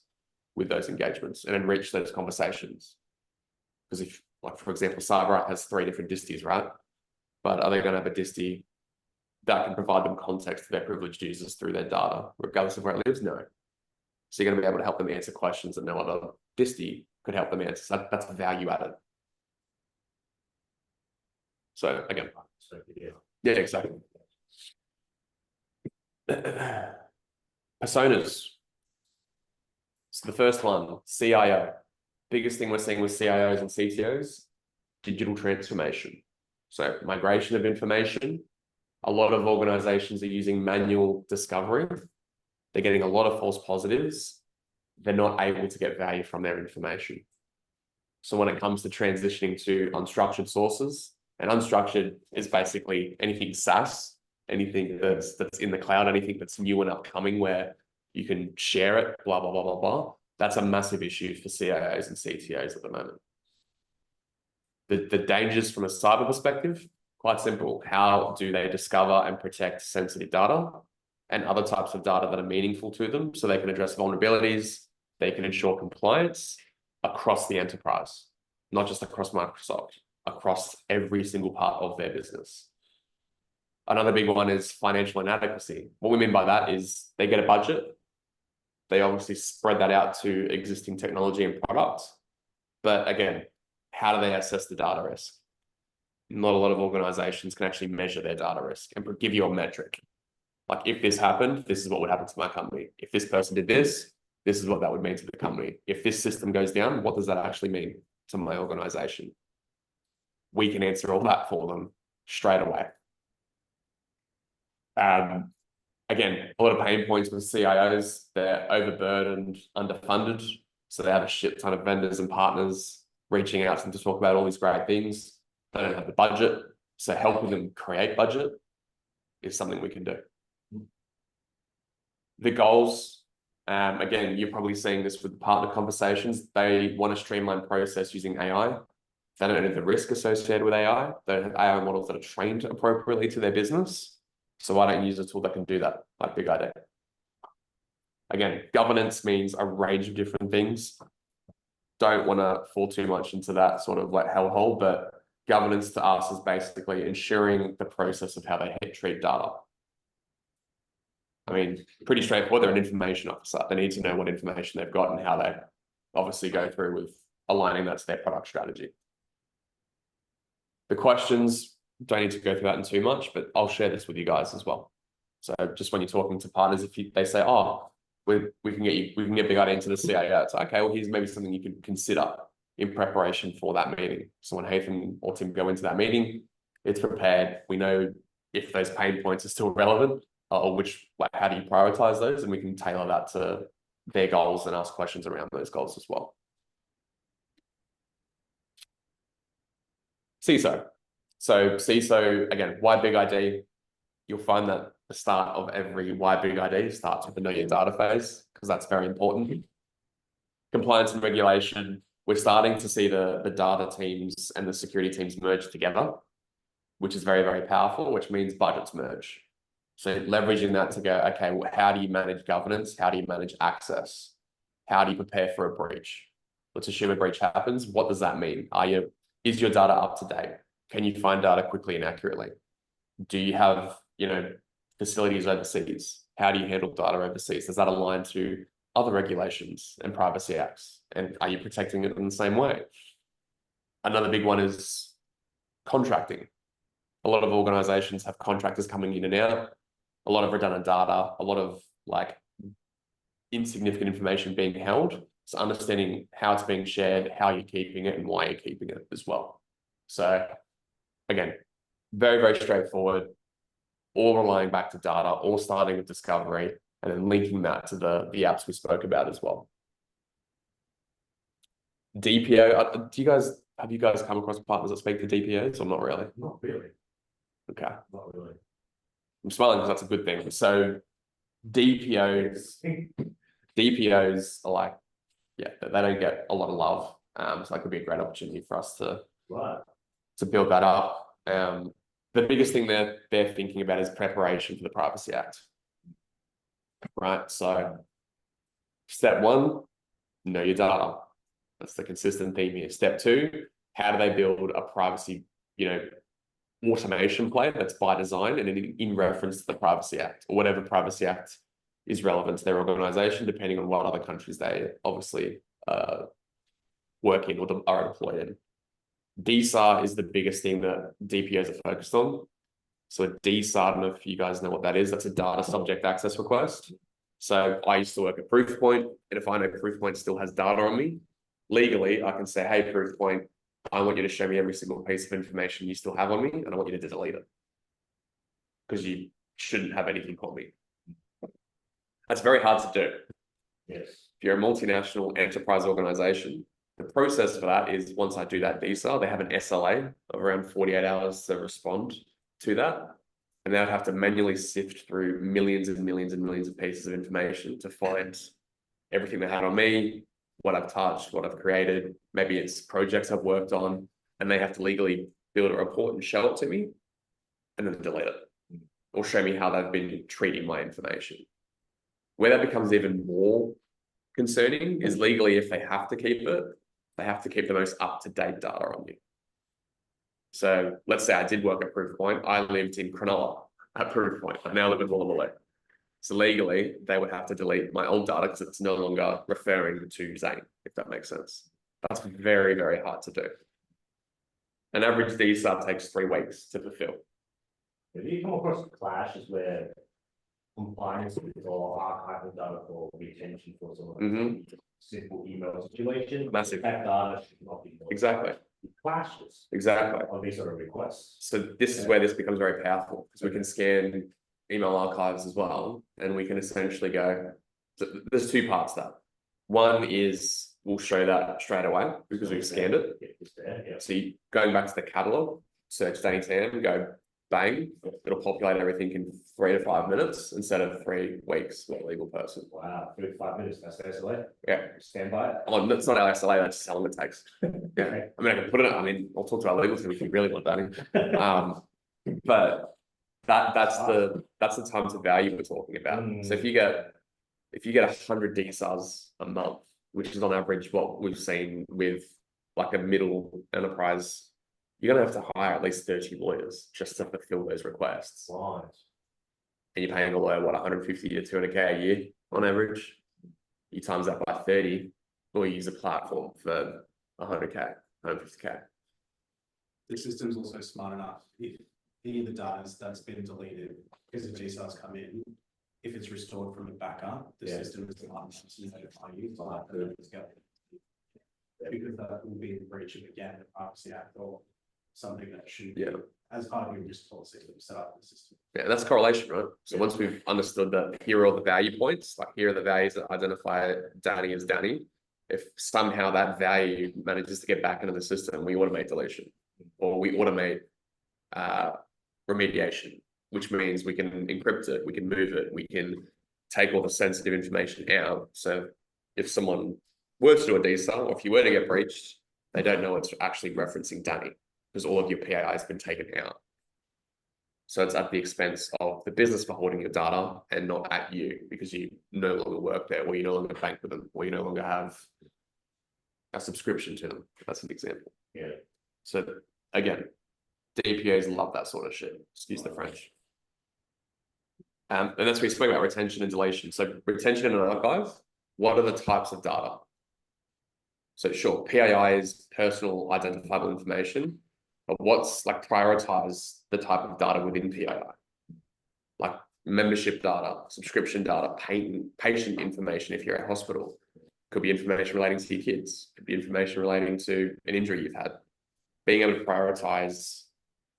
with those engagements and enrich those conversations. Because if, like, for example, CyberArk has 3 different disties, right? But are they going to have a distie that can provide them context to their privileged users through their data, regardless of where it lives? No. So you're going to be able to help them answer questions that no other distie could help them answer. So that's value added. So again, yeah, exactly. Personas. So the first one, CIO. Biggest thing we're seeing with CIOs and CTOs, digital transformation. So migration of information A lot of organizations are using manual discovery. They're getting a lot of false positives. They're not able to get value from their information. So when it comes to transitioning to unstructured sources, and unstructured is basically anything SaaS, anything that's in the cloud, anything that's new and upcoming where you can share it, blah, blah, blah, blah, blah. That's a massive issue for CIOs and CTOs at the moment. The dangers from a cyber perspective, quite simple. How do they discover and protect sensitive data and other types of data that are meaningful to them so they can address vulnerabilities, they can ensure compliance across the enterprise, not just across Microsoft, across every single part of their business. Another big one is financial inadequacy. What we mean by that is they get a budget. They obviously spread that out to existing technology and products. But again, how do they assess the data risk? Not a lot of organizations can actually measure their data risk and give you a metric. Like if this happened, this is what would happen to my company. If this person did this, this is what that would mean to the company. If this system goes down, what does that actually mean to my organization? We can answer all that for them straight away. Again, a lot of pain points with CIOs. They're overburdened, underfunded. So they have a shit ton of vendors and partners reaching out to them to talk about all these great things. They don't have the budget. So helping them create budget is something we can do. The goals, again, you're probably seeing this with partner conversations. They want to streamline process using AI. They don't know the risk associated with AI. They don't have AI models that are trained appropriately to their business. So why don't you use a tool that can do that, like BigID? Again, governance means a range of different things. Don't want to fall too much into that sort of like hellhole, but governance to us is basically ensuring the process of how they treat data. I mean, pretty straightforward. They're an information officer. They need to know what information they've got and how they obviously go through with aligning that to their product strategy. The questions, don't need to go through that in too much, but I'll share this with you guys as well. So just when you're talking to partners, if they say, oh, we can get BigID into the CIO, it's okay, well, here's maybe something you could consider in preparation for that meeting. So when Hathan or Tim go into that meeting, it's prepared. We know if those pain points are still relevant, or how do you prioritize those? And we can tailor that to their goals and ask questions around those goals as well. CISO. So CISO, again, why BigID? You'll find that the start of every why BigID starts with the know your data phase, because that's very important. Compliance and regulation, we're starting to see the data teams and the security teams merge together, which is very, very powerful, which means budgets merge. So leveraging that to go, okay, well, how do you manage governance? How do you manage access? How do you prepare for a breach? Let's assume a breach happens. What does that mean? Is your data up to date? Can you find data quickly and accurately? Do you have, facilities overseas? How do you handle data overseas? Does that align to other regulations and privacy acts? And are you protecting it in the same way? Another big one is contracting. A lot of organizations have contractors coming in and out, a lot of redundant data, a lot of insignificant information being held. So understanding how it's being shared, how you're keeping it, and why you're keeping it as well. So again, very, very straightforward, all relying back to data, all starting with discovery, and then linking that to the apps we spoke about as well. DPO, have you guys come across partners that speak to DPOs or not really? Not really. Okay. Not really. I'm smiling because that's a good thing. So DPOs are like, yeah, they don't get a lot of love. So that could be a great opportunity for us to build that up. The biggest thing they're thinking about is preparation for the Privacy Act. Right. So step one, know your data. That's the consistent theme here. Step two, how do they build a privacy, automation play that's by design and in reference to the Privacy Act or whatever Privacy Act is relevant to their organization, depending on what other countries they obviously work in or are deployed in. DSAR is the biggest thing that DPOs are focused on. So a DSAR, I don't know if you guys know what that is. That's a data subject access request. So I used to work at Proofpoint, and if I know Proofpoint still has data on me, legally, I can say, hey, Proofpoint, I want you to show me every single piece of information you still have on me, and I want you to delete it. because you shouldn't have anything on me. That's very hard to do. Yes. If you're a multinational enterprise organization, the process for that is once I do that DSAR, they have an SLA of around 48 hours to respond to that. And they would have to manually sift through millions and millions and millions of pieces of information to find everything they had on me, what I've touched, what I've created. Maybe it's projects I've worked on, and they have to legally build a report and show it to me and then delete it or show me how they've been treating my information. Where that becomes even more concerning is legally, if they have to keep it, they have to keep the most up-to-date data on you. So let's say I did work at Proofpoint. I lived in Cronulla at Proofpoint. I now live in Woolloomooloo. So legally, they would have to delete my old data because it's no longer referring to Zane, if that makes sense. That's very, very hard to do. An average DSAR takes 3 weeks to fulfill. Have you come across clashes where compliance or archiving data for retention for some simple email situation? Massive. That data should not be. Exactly. Clashes. Exactly. On these sort of requests. So this is where this becomes very powerful because we can scan email archives as well, and we can essentially go. So there's 2 parts to that. One is we'll show that straight away because we've scanned it. Yeah. So you, going back to the catalog, search Danny Tam, go bang, it'll populate everything in 3 to 5 minutes instead of 3 weeks for a legal person. Wow, 3 to 5 minutes, that's SLA. Yeah. Stand by it. Oh, that's not our SLA, that's just how long it takes. Yeah. Okay. I mean, I can put it, I mean, I'll talk to our legal team if you really want that. But that's the time to value we're talking about. So if you get 100 DSARs a month, which is on average what we've seen with like a middle enterprise, you're gonna have to hire at least 30 lawyers just to fulfill those requests. Right. And you're paying a lawyer what 150 to 200K a year on average. You times that by 30, or you use a platform for 100K, 150K. The system's also smart enough. If any of the data that's been deleted because the GSARs come in, if it's restored from a backup, the system is smart enough to notify you because that will be in breach of again the Privacy Act or something that should be as part of your risk policy that we set up the system. Yeah, that's correlation, right? So once we've understood that here are all the value points, like here are the values that identify Danny as Danny. If somehow that value manages to get back into the system, we automate deletion or we automate remediation, which means we can encrypt it, we can move it, we can take all the sensitive information out. So if someone were to do a DSAR, or if you were to get breached, they don't know it's actually referencing Danny because all of your PAI has been taken out. So it's at the expense of the business for holding your data and not at you because you no longer work there or you no longer bank with them or you no longer have a subscription to them. That's an example. Yeah. So again, DPOs love that sort of shit. Excuse the French. And that's where we spoke about retention and deletion. So retention in an archive, what are the types of data? So sure, PAI is personal identifiable information, but what's like prioritize the type of data within PAI? Like membership data, subscription data, patient information if you're at hospital. Could be information relating to your kids, could be information relating to an injury you've had. Being able to prioritize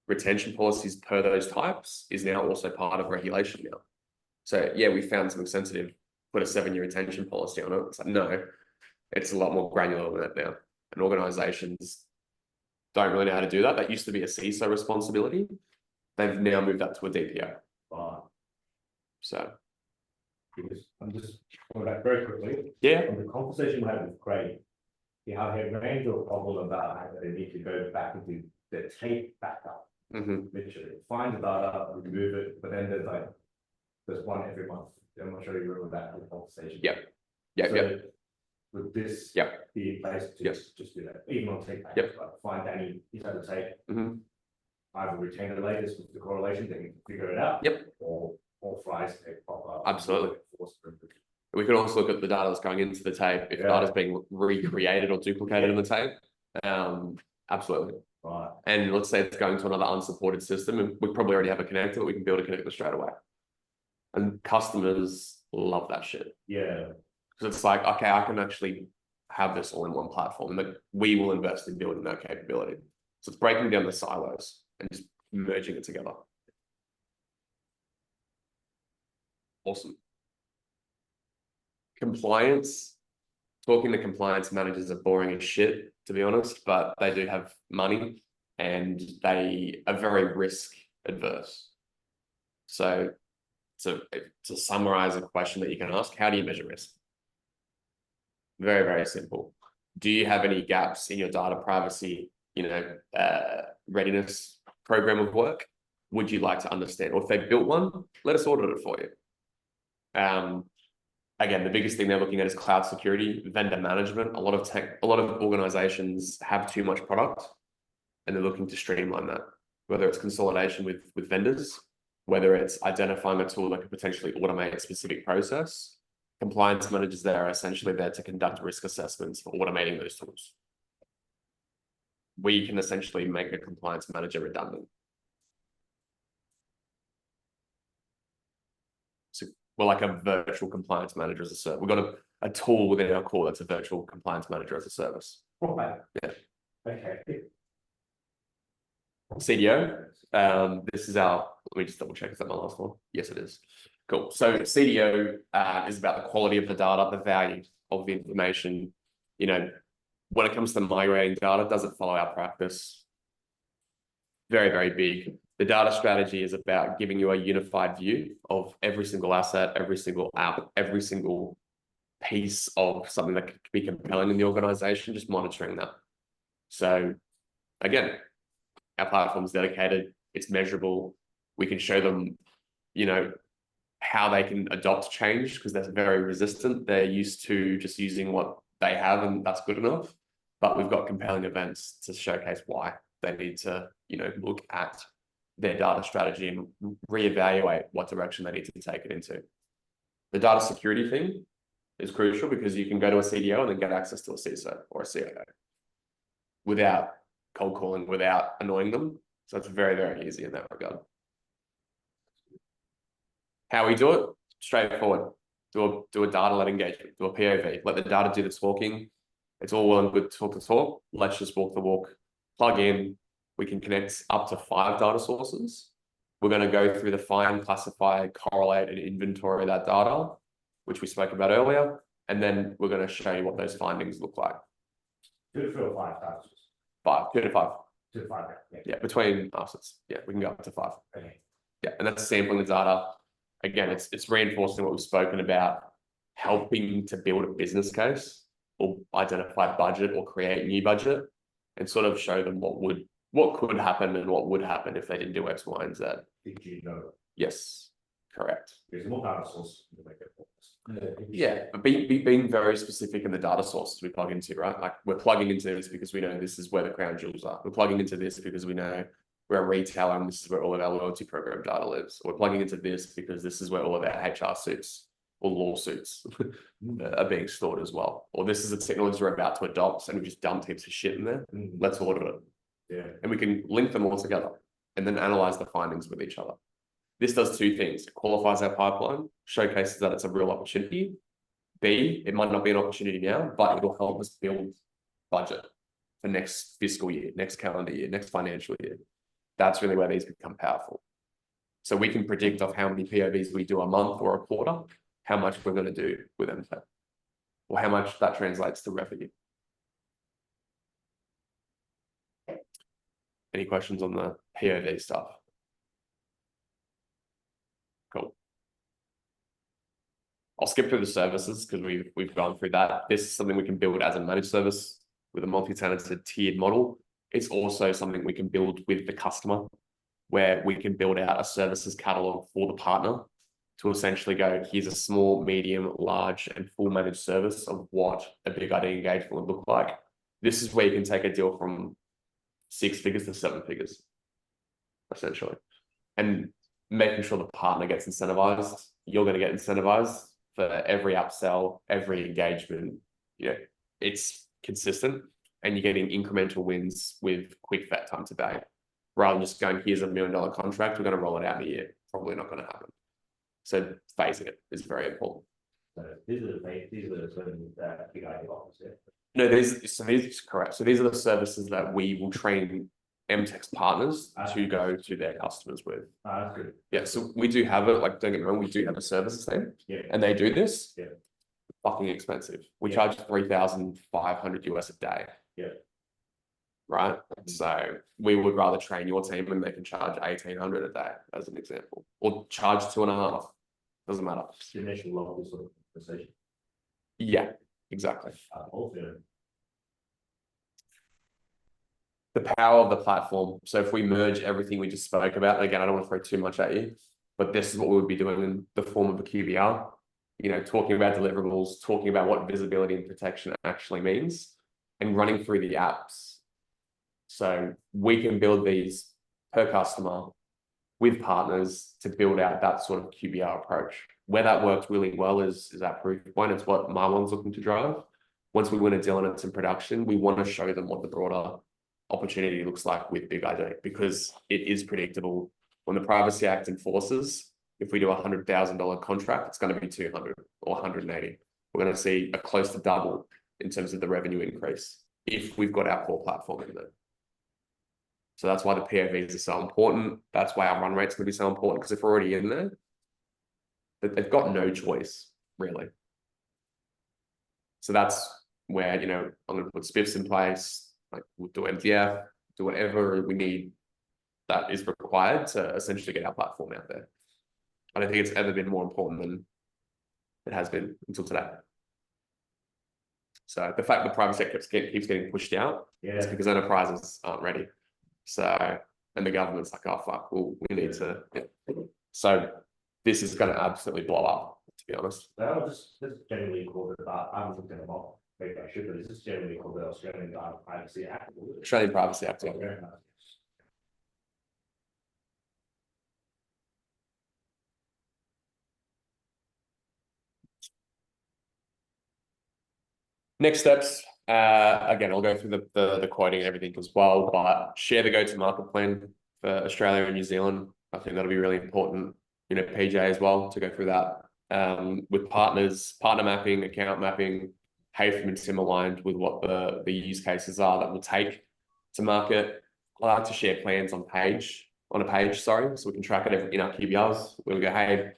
retention policies per those types is now also part of regulation now. So yeah, we found something sensitive, put a 7-year retention policy on it. It's like, no, it's a lot more granular than that now. And organizations don't really know how to do that. That used to be a CISO responsibility. They've now moved that to a DPO. Right. So I'm just going back very quickly. yeah. On the conversation we had with Craig, he had ran into a problem about how they need to go back into the tape backup. Literally find the data, remove it, but then there's one every month. I'm not sure you remember that conversation. Would this be a place to just do that, even on tape backup, like find Danny, he's had a tape, either retain the latest with the correlation, they can figure it out, or fries tape pop up. Absolutely. We could also look at the data that's going into the tape. If data is being recreated or duplicated in the tape, absolutely. Right. And let's say it's going to another unsupported system, and we probably already have a connector that we can build a connector straight away. And customers love that shit. Yeah. Because it's like, okay, I can actually have this all in one platform, and that we will invest in building that capability. So it's breaking down the silos and just merging it together. Awesome. Compliance. Talking to compliance managers are boring as shit, to be honest, but they do have money and they are very risk adverse. So to summarize a question that you can ask, how do you measure risk? Very, very simple. Do you have any gaps in your data privacy, readiness program of work? Would you like to understand? Or if they built one, let us audit it for you. Again, the biggest thing they're looking at is cloud security, vendor management. A lot of organizations have too much product and they're looking to streamline that, whether it's consolidation with vendors, whether it's identifying a tool that could potentially automate a specific process. Compliance managers there are essentially there to conduct risk assessments for automating those tools. We can essentially make a compliance manager redundant. So we're like a virtual compliance manager as a service. We've got a tool within our core that's a virtual compliance manager as a service. Right. Yeah. Okay. CDO. This is our, let me just double check, is that my last one? Yes, it is. Cool. So CDO is about the quality of the data, the value of the information. When it comes to migrating data, does it follow our practice? Very, very big. The data strategy is about giving you a unified view of every single asset, every single app, every single piece of something that could be compelling in the organization, just monitoring that. So again, our platform is dedicated, it's measurable. We can show them, how they can adopt change because they're very resistant. They're used to just using what they have and that's good enough. But we've got compelling events to showcase why they need to, look at their data strategy and reevaluate what direction they need to take it into. The data security thing is crucial because you can go to a CDO and then get access to a CISO or a CIO without cold calling, without annoying them. So it's very, very easy in that regard. How we do it? Straightforward. Do a data-led engagement, do a POV, let the data do the talking. It's all well and good to talk. Let's just walk the walk, plug in. We can connect up to 5 data sources. We're going to go through the find, classify, correlate, and inventory that data, which we spoke about earlier. And then we're going to show you what those findings look like. 2 to 4 or 5 data sources. 2 to 5. 2 to 5, yeah. Between assets. Yeah, we can go up to 5. Okay. Yeah, and that's sampling the data. Again, it's reinforcing what we've spoken about, helping to build a business case or identify budget or create new budget and sort of show them what could happen and what would happen if they didn't do X, Y, and Z. Did you know? Yes, correct. There's more data sources to make it. Yeah, but being very specific in the data sources we plug into, right? Like we're plugging into this because we know this is where the crown jewels are. We're plugging into this because we know we're a retailer and this is where all of our loyalty program data lives. We're plugging into this because this is where all of our HR suits or lawsuits are being stored as well. Or this is a technology we're about to adopt and we just dumped heaps of shit in there. Let's audit it. Yeah. And we can link them all together and then analyze the findings with each other. This does 2 things. It qualifies our pipeline, showcases that it's a real opportunity. B, it might not be an opportunity now, but it will help us build budget for next fiscal year, next calendar year, next financial year. That's really where these become powerful. So we can predict off how many POVs we do a month or a quarter, how much we're going to do with them, or how much that translates to revenue. Any questions on the POV stuff? Cool. I'll skip through the services because we've gone through that. This is something we can build as a managed service with a multi-tenanted tiered model. It's also something we can build with the customer, where we can build out a services catalog for the partner to essentially go, here's a small, medium, large, and full managed service of what a BigID engagement would look like. This is where you can take a deal from 6 figures to 7 figures, essentially. And making sure the partner gets incentivized. You're going to get incentivized for every upsell, every engagement. It's consistent and you're getting incremental wins with quick fat time to value. Rather than just going, here's $1 million contract, we're going to roll it out in a year. Probably not going to happen. So phasing it is very important. So these are the services that BigID offers. No, these correct. So these are the services that we will train MTech's partners to go to their customers with. That's good. Yeah, so we do have it, like, don't get me wrong, we do have a services team, Yeah. and they do this. Yeah. Fucking expensive. We Yeah. charge 3,500 US a day. Yeah. Right? So we would rather train your team and they can charge 1,800 a day, as an example, or charge 2.5. Doesn't matter. It's the initial local sort of conversation. Yeah, exactly. Also, The power of the platform. So if we merge everything we just spoke about, and again, I don't want to throw too much at you, but this is what we would be doing in the form of a QBR, you know, talking about deliverables, talking about what visibility and protection actually means, and running through the apps. So we can build these per customer with partners to build out that sort of QBR approach. Where that works really well is that proof point. It's what Marwan's looking to drive. Once we win a deal and it's in production, we want to show them what the broader opportunity looks like with BigID, because it is predictable. When the Privacy Act enforces, if we do a $100,000 contract, it's going to be 200 or 180. We're going to see a close to double in terms of the revenue increase if we've got our core platform in there. So that's why the POVs are so important. That's why our run rate's going to be so important, because if we're already in there, they've got no choice, really. So that's where, you know, I'm going to put spiffs in place, like we'll do MTF, do whatever we need that is required to essentially get our platform out there. I don't think it's ever been more important than it has been until today. So the fact the Privacy Act keeps getting pushed out is because enterprises aren't ready. So, and the government's like, oh, fuck, well, we need to. Yeah. So this is going to absolutely blow up, to be honest. Well, this generally called it, I was looking them up, maybe I should, but this is generally called the Australian Privacy Act. Australian Privacy Act, yeah. Next steps, again, I'll go through the quoting and everything as well, but share the go-to-market plan for Australia and New Zealand. I think that'll be really important, you know, PJ as well, to go through that. With partners, partner mapping, account mapping, Haytham and Sim aligned with what the use cases are that we'll take to market. I like to share plans on a page, so we can track it in our QBRs, where we go, hey,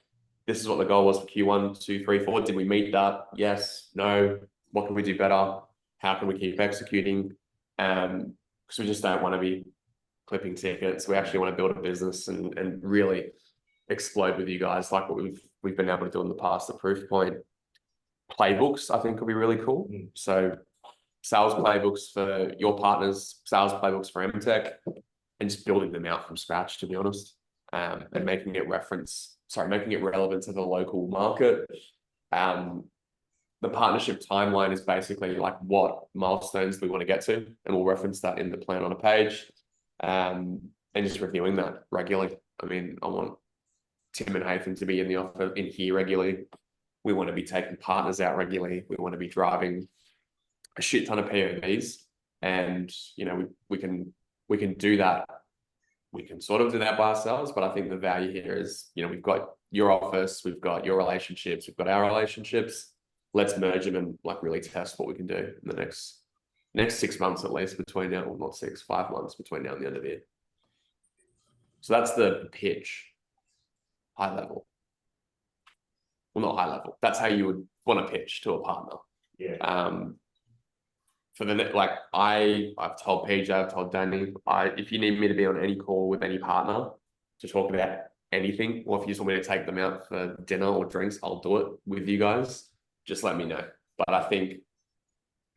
this is what the goal was for Q1, 2, 3, 4. Did we meet that? Yes, no. What can we do better? How can we keep executing? Because we just don't want to be clipping tickets. We actually want to build a business and really explode with you guys, like what we've been able to do in the past. The proof point playbooks, I think, will be really cool. So sales playbooks for your partners, sales playbooks for MTech, and just building them out from scratch, to be honest, and making it relevant to the local market. The partnership timeline is basically like what milestones we want to get to, and we'll reference that in the plan on a page, and just reviewing that regularly. I mean, I want Tim and Haytham to be in here regularly. We want to be taking partners out regularly. We want to be driving a shit ton of POVs, and you know, we can do that. We can sort of do that by ourselves, but I think the value here is, you know, we've got your office, we've got your relationships, we've got our relationships. Let's merge them and like really test what we can do in the next 6 months, at least, between now, well, not 6, 5 months between now and the end of the year. So that's the pitch, high level. Well, not high level. That's how you would want to pitch to a partner. Yeah. For the like, I've told PJ, I've told Danny, if you need me to be on any call with any partner to talk about anything, or if you just want me to take them out for dinner or drinks, I'll do it with you guys. Just let me know. But I think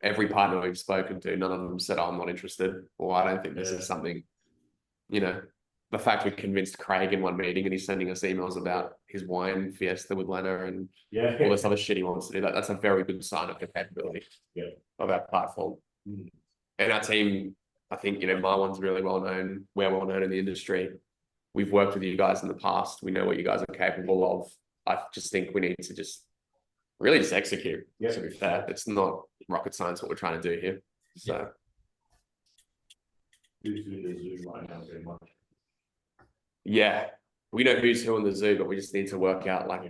every partner we've spoken to, none of them said, oh, I'm not interested, or I don't think this is something, you know. The fact we convinced Craig in one meeting and he's sending us emails about his wine fiesta with Lena and all this other shit he wants to do, that's a very good sign of the capability of our platform. And our team, I think, you know, Marwan's really well known. We're well known in the industry. We've worked with you guys in the past. We know what you guys are capable of. I just think we need to really just execute. To be fair, it's not rocket science what we're trying to do here. So who's doing the Zoom right now very much? Yeah, we know who's who on the zoo, but we just need to work out like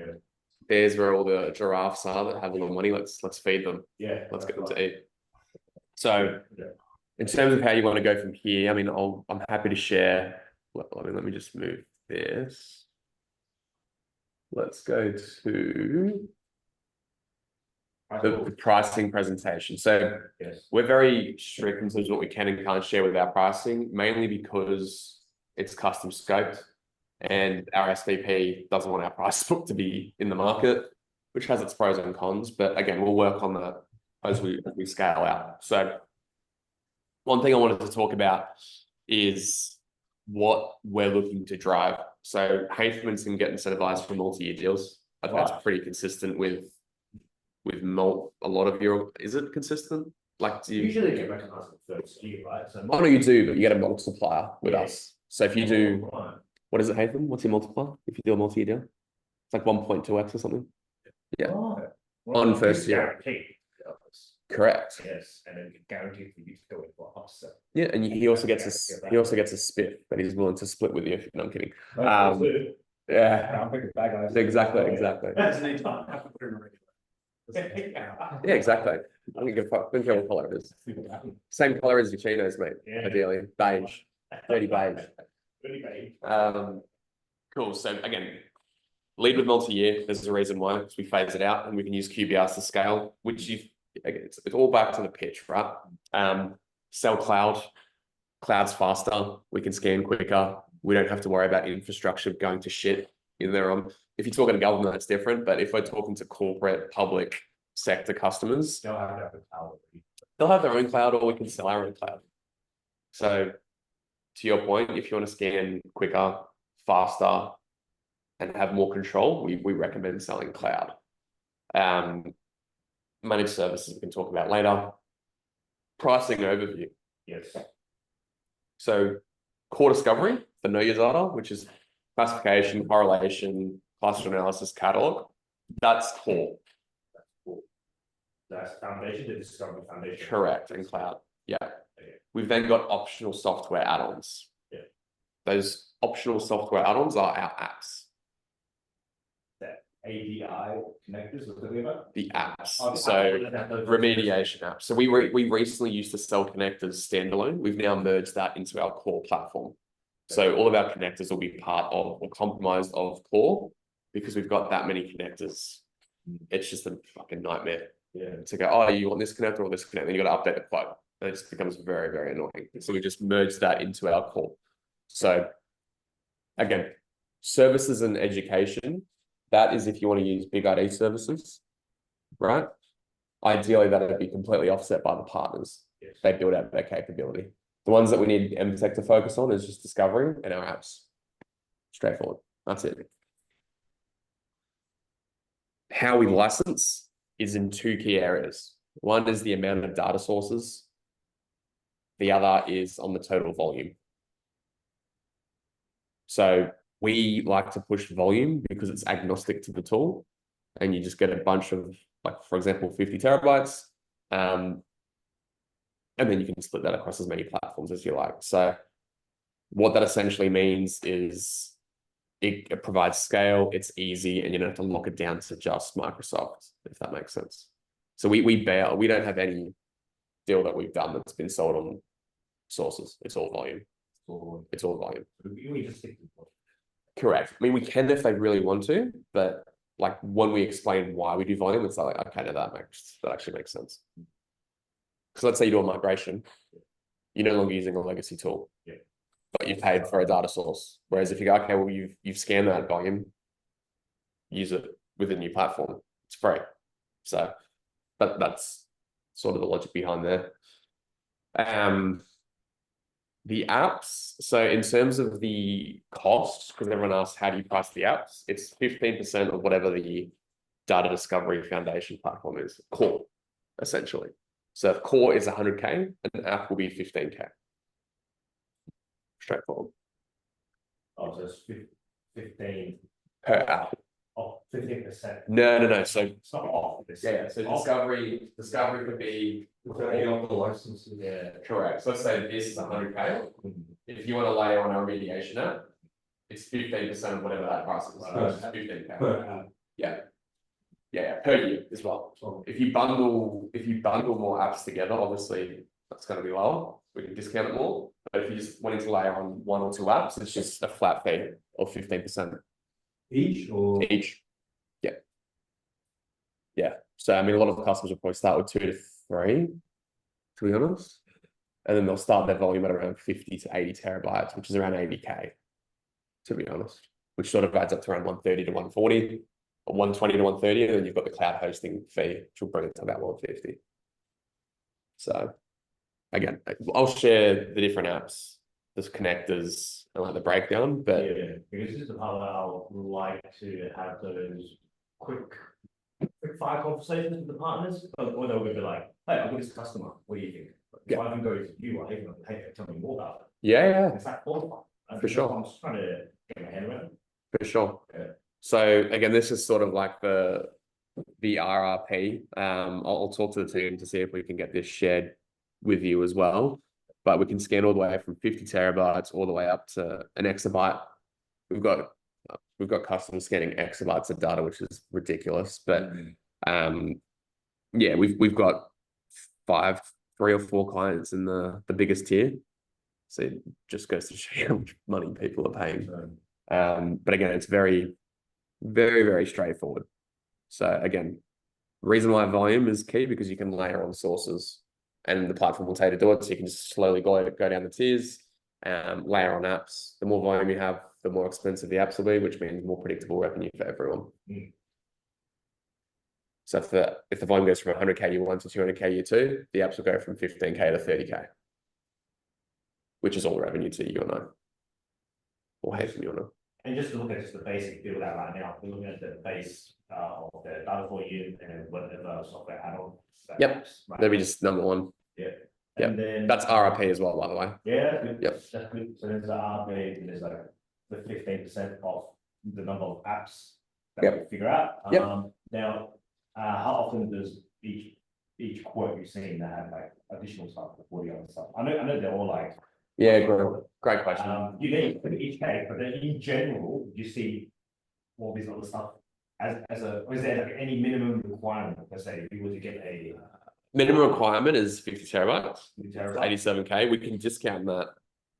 there's where all the giraffes are that have all the money. Let's feed them. Yeah, let's get them to eat. So In terms of how you want to go from here, I mean, I'm happy to share. Let me just move this. Let's go to the pricing presentation. So we're very strict in terms of what we can and can't share with our pricing, mainly because it's custom scoped and our SVP doesn't want our price book to be in the market, which has its pros and cons. But again, we'll work on that as we scale out. So one thing I wanted to talk about is what we're looking to drive. So Haythman's can get incentivized for multi-year deals. I think that's pretty consistent with a lot of your. Is it consistent? Like, do you usually get recognized in the first year, right? So I know you do, but you get a multiplier with us. So if you do, what is it, Haytham? What's your multiplier if you do a multi-year deal? It's like 1.2x or something. Yeah. On first year. Correct. Yes, and then guaranteed for you to go in for upsell. Yeah, and he also gets a split that he's willing to split with you. No, I'm kidding. Yeah, exactly. That's an time. Have to put in a regular. Yeah, exactly. I don't give a fuck. Don't care what color it is. Same color as your chinos, mate. Yeah. Ideally, beige, dirty beige. Really beige. Cool. So again, lead with multi-year. There's a reason why, because we phase it out and we can use QBRs to scale, which again, it's all back to the pitch, right? Sell cloud. Cloud's faster. We can scan quicker. We don't have to worry about infrastructure going to shit in there. If you're talking to government, that's different. But if we're talking to corporate, public sector customers, They'll have to have a cloud. they'll have their own cloud, or we can sell our own cloud. So to your point, if you want to scan quicker, faster, and have more control, we recommend selling cloud. Managed services we can talk about later. Pricing overview. Yes. So core discovery for know your data, which is classification, correlation, cluster analysis, catalog. That's core. That's foundation, the discovery foundation. Correct, and cloud. Yeah. We've then got optional software add-ons. Yeah. Those optional software add-ons are our apps. API connectors, we're talking about? The apps. So remediation apps. So we recently used to sell connectors standalone. We've now merged that into our core platform. So all of our connectors will be part of or compromised of core because we've got that many connectors. It's just a fucking nightmare. Yeah. To go, oh, you want this connector or this connector, then you got to update the quote. And it just becomes very, very annoying. So we just merged that into our core. So again, services and education. That is if you want to use BigID services, right? Ideally, that would be completely offset by the partners. Yes. They build out their capability. The ones that we need MTech to focus on is just discovery and our apps. Straightforward. That's it. How we license is in two key areas. One is the amount of data sources. The other is on the total volume. So we like to push volume because it's agnostic to the tool and you just get a bunch of, like, for example, 50 terabytes. And then you can split that across as many platforms as you like. So what that essentially means is it provides scale, it's easy, and you don't have to lock it down to just Microsoft, if that makes sense. So we don't have any deal that we've done that's been sold on sources. It's all volume. It's all volume. We just stick to it. Correct. I mean, we can if they really want to, but like when we explain why we do volume, it's like, okay, no, that actually makes sense. Because let's say you do a migration, you're no longer using a legacy tool, but you paid for a data source. Whereas if you go, okay, well, you've scanned that volume, use it with a new platform, it's free. So that's sort of the logic behind there. The apps, so in terms of the cost, because everyone asks, how do you price the apps? It's 15% of whatever the data discovery foundation platform is, core, essentially. So if core is 100K, an app will be 15K. Straightforward. Oh, so it's 15 per app. Oh, 15%. No. So It's not off. yeah, so discovery could be All the licenses. Yeah, correct. So let's say this is 100K. If you want to layer on our remediation app, it's 15% of whatever that price is. So it's 15K. Yeah, per year as well. If you bundle more apps together, obviously that's going to be lower. we can discount it more. But if you just wanting to layer on 1 or 2 apps, it's just a flat fee of 15%. Each or? Each. Yeah. Yeah. So, I mean, a lot of customers will probably start with 2 to 3, to be honest. And then they'll start their volume at around 50 to 80 terabytes, which is around 80K, to be honest, which sort of adds up to around 130 to 140, or 120 to 130, and then you've got the cloud hosting fee, which will bring it to about 150. So, again, I'll share the different apps, the connectors, and like the breakdown, but Yeah, because this is the part that I would like to have those quick fire conversations with the partners, or they'll be like, hey, I've got this customer, what do you think? Yeah. I can go to you, I can, hey, tell me more about it. yeah, It's that qualified. For sure. I'm just trying to get my head around it. for sure. Yeah. So again, this is sort of like the RRP. I'll talk to the team to see if we can get this shared with you as well. But we can scan all the way from 50 terabytes all the way up to an exabyte. We've got customers scanning exabytes of data, which is ridiculous. But yeah, we've got 3 or 4 clients in the biggest tier. So it just goes to show you how much money people are paying. But again, it's very, very, very straightforward. So again, reason why volume is key, because you can layer on sources and the platform will tell you to do it. So you can just slowly go down the tiers, layer on apps. The more volume you have, the more expensive the apps will be, which means more predictable revenue for everyone. So if the volume goes from 100K year 1 to 200K year 2, the apps will go from 15K to 30K, which is all revenue to you and I, or hey from you and I. And just to look at just the basic build out right now, we're looking at the base of the data for you and then whatever software add-on. Yep. Right. That'd be just number 1. Yeah. Yeah. And then That's RRP as well, by the way. yeah, that's good. Yep. That's good. So there's the RRP and there's like the 15% of the number of apps that Yep. we figure out. Yep. Now, how often does each quote you've seen that have like additional stuff, like audio and stuff? I know they're all like. Yeah, great question. You need each case, but then in general, you see all these other stuff as a, is there like any minimum requirement, let's say, if you were to get a Minimum requirement is 50 terabytes, terabyte? 87K. We can discount that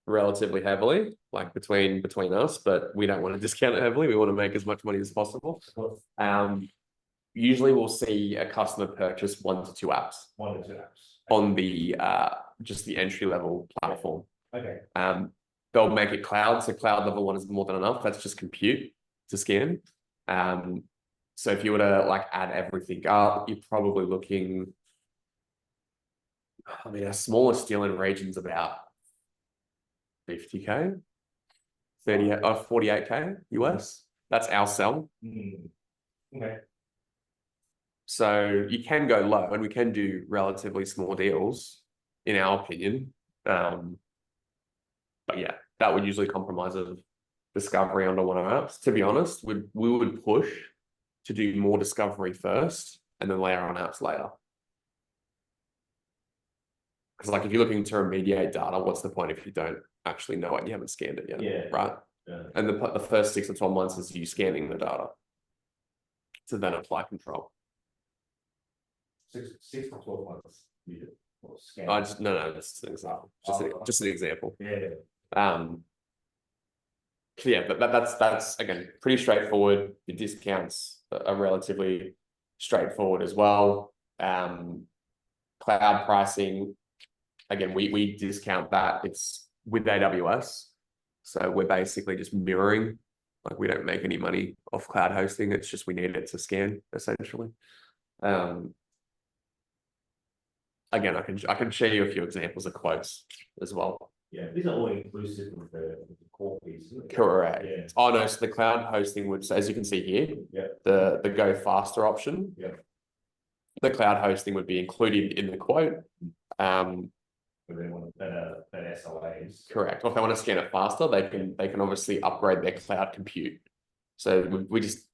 relatively heavily, like between us, but we don't want to discount it heavily. We want to make as much money as possible. Usually we'll see a customer purchase 1 to 2 apps. 1 to 2 apps. On the just the entry level platform. Okay. They'll make it cloud, so cloud level 1 is more than enough. That's just compute to scan. So if you were to like add everything up, you're probably looking, I mean, our smallest deal in region's about 50K, 48K US. That's our sell. Okay. So you can go low, and we can do relatively small deals, in our opinion. But yeah, that would usually compromise of discovery onto one of our apps. To be honest, we would push to do more discovery first and then layer on apps later. Because like if you're looking to remediate data, what's the point if you don't actually know it and you haven't scanned it yet? Yeah. Right. Yeah. And the first 6 to 12 months is you scanning the data to then apply control. 6 to 12 months. No, just an example. Just an example. Yeah. So yeah, but that's again pretty straightforward. The discounts are relatively straightforward as well. Cloud pricing, again, we discount that. It's with AWS, so we're basically just mirroring. Like we don't make any money off cloud hosting. It's just we need it to scan essentially. Again, I can share you a few examples of quotes as well. Yeah, these are all inclusive of the core piece. Correct. Yeah. Oh no, so the cloud hosting would, as you can see here, Yeah. the go faster option. Yeah. The cloud hosting would be included in the quote. If they want better SLAs. Correct. Or if they want to scan it faster, they can obviously upgrade their cloud compute. So we just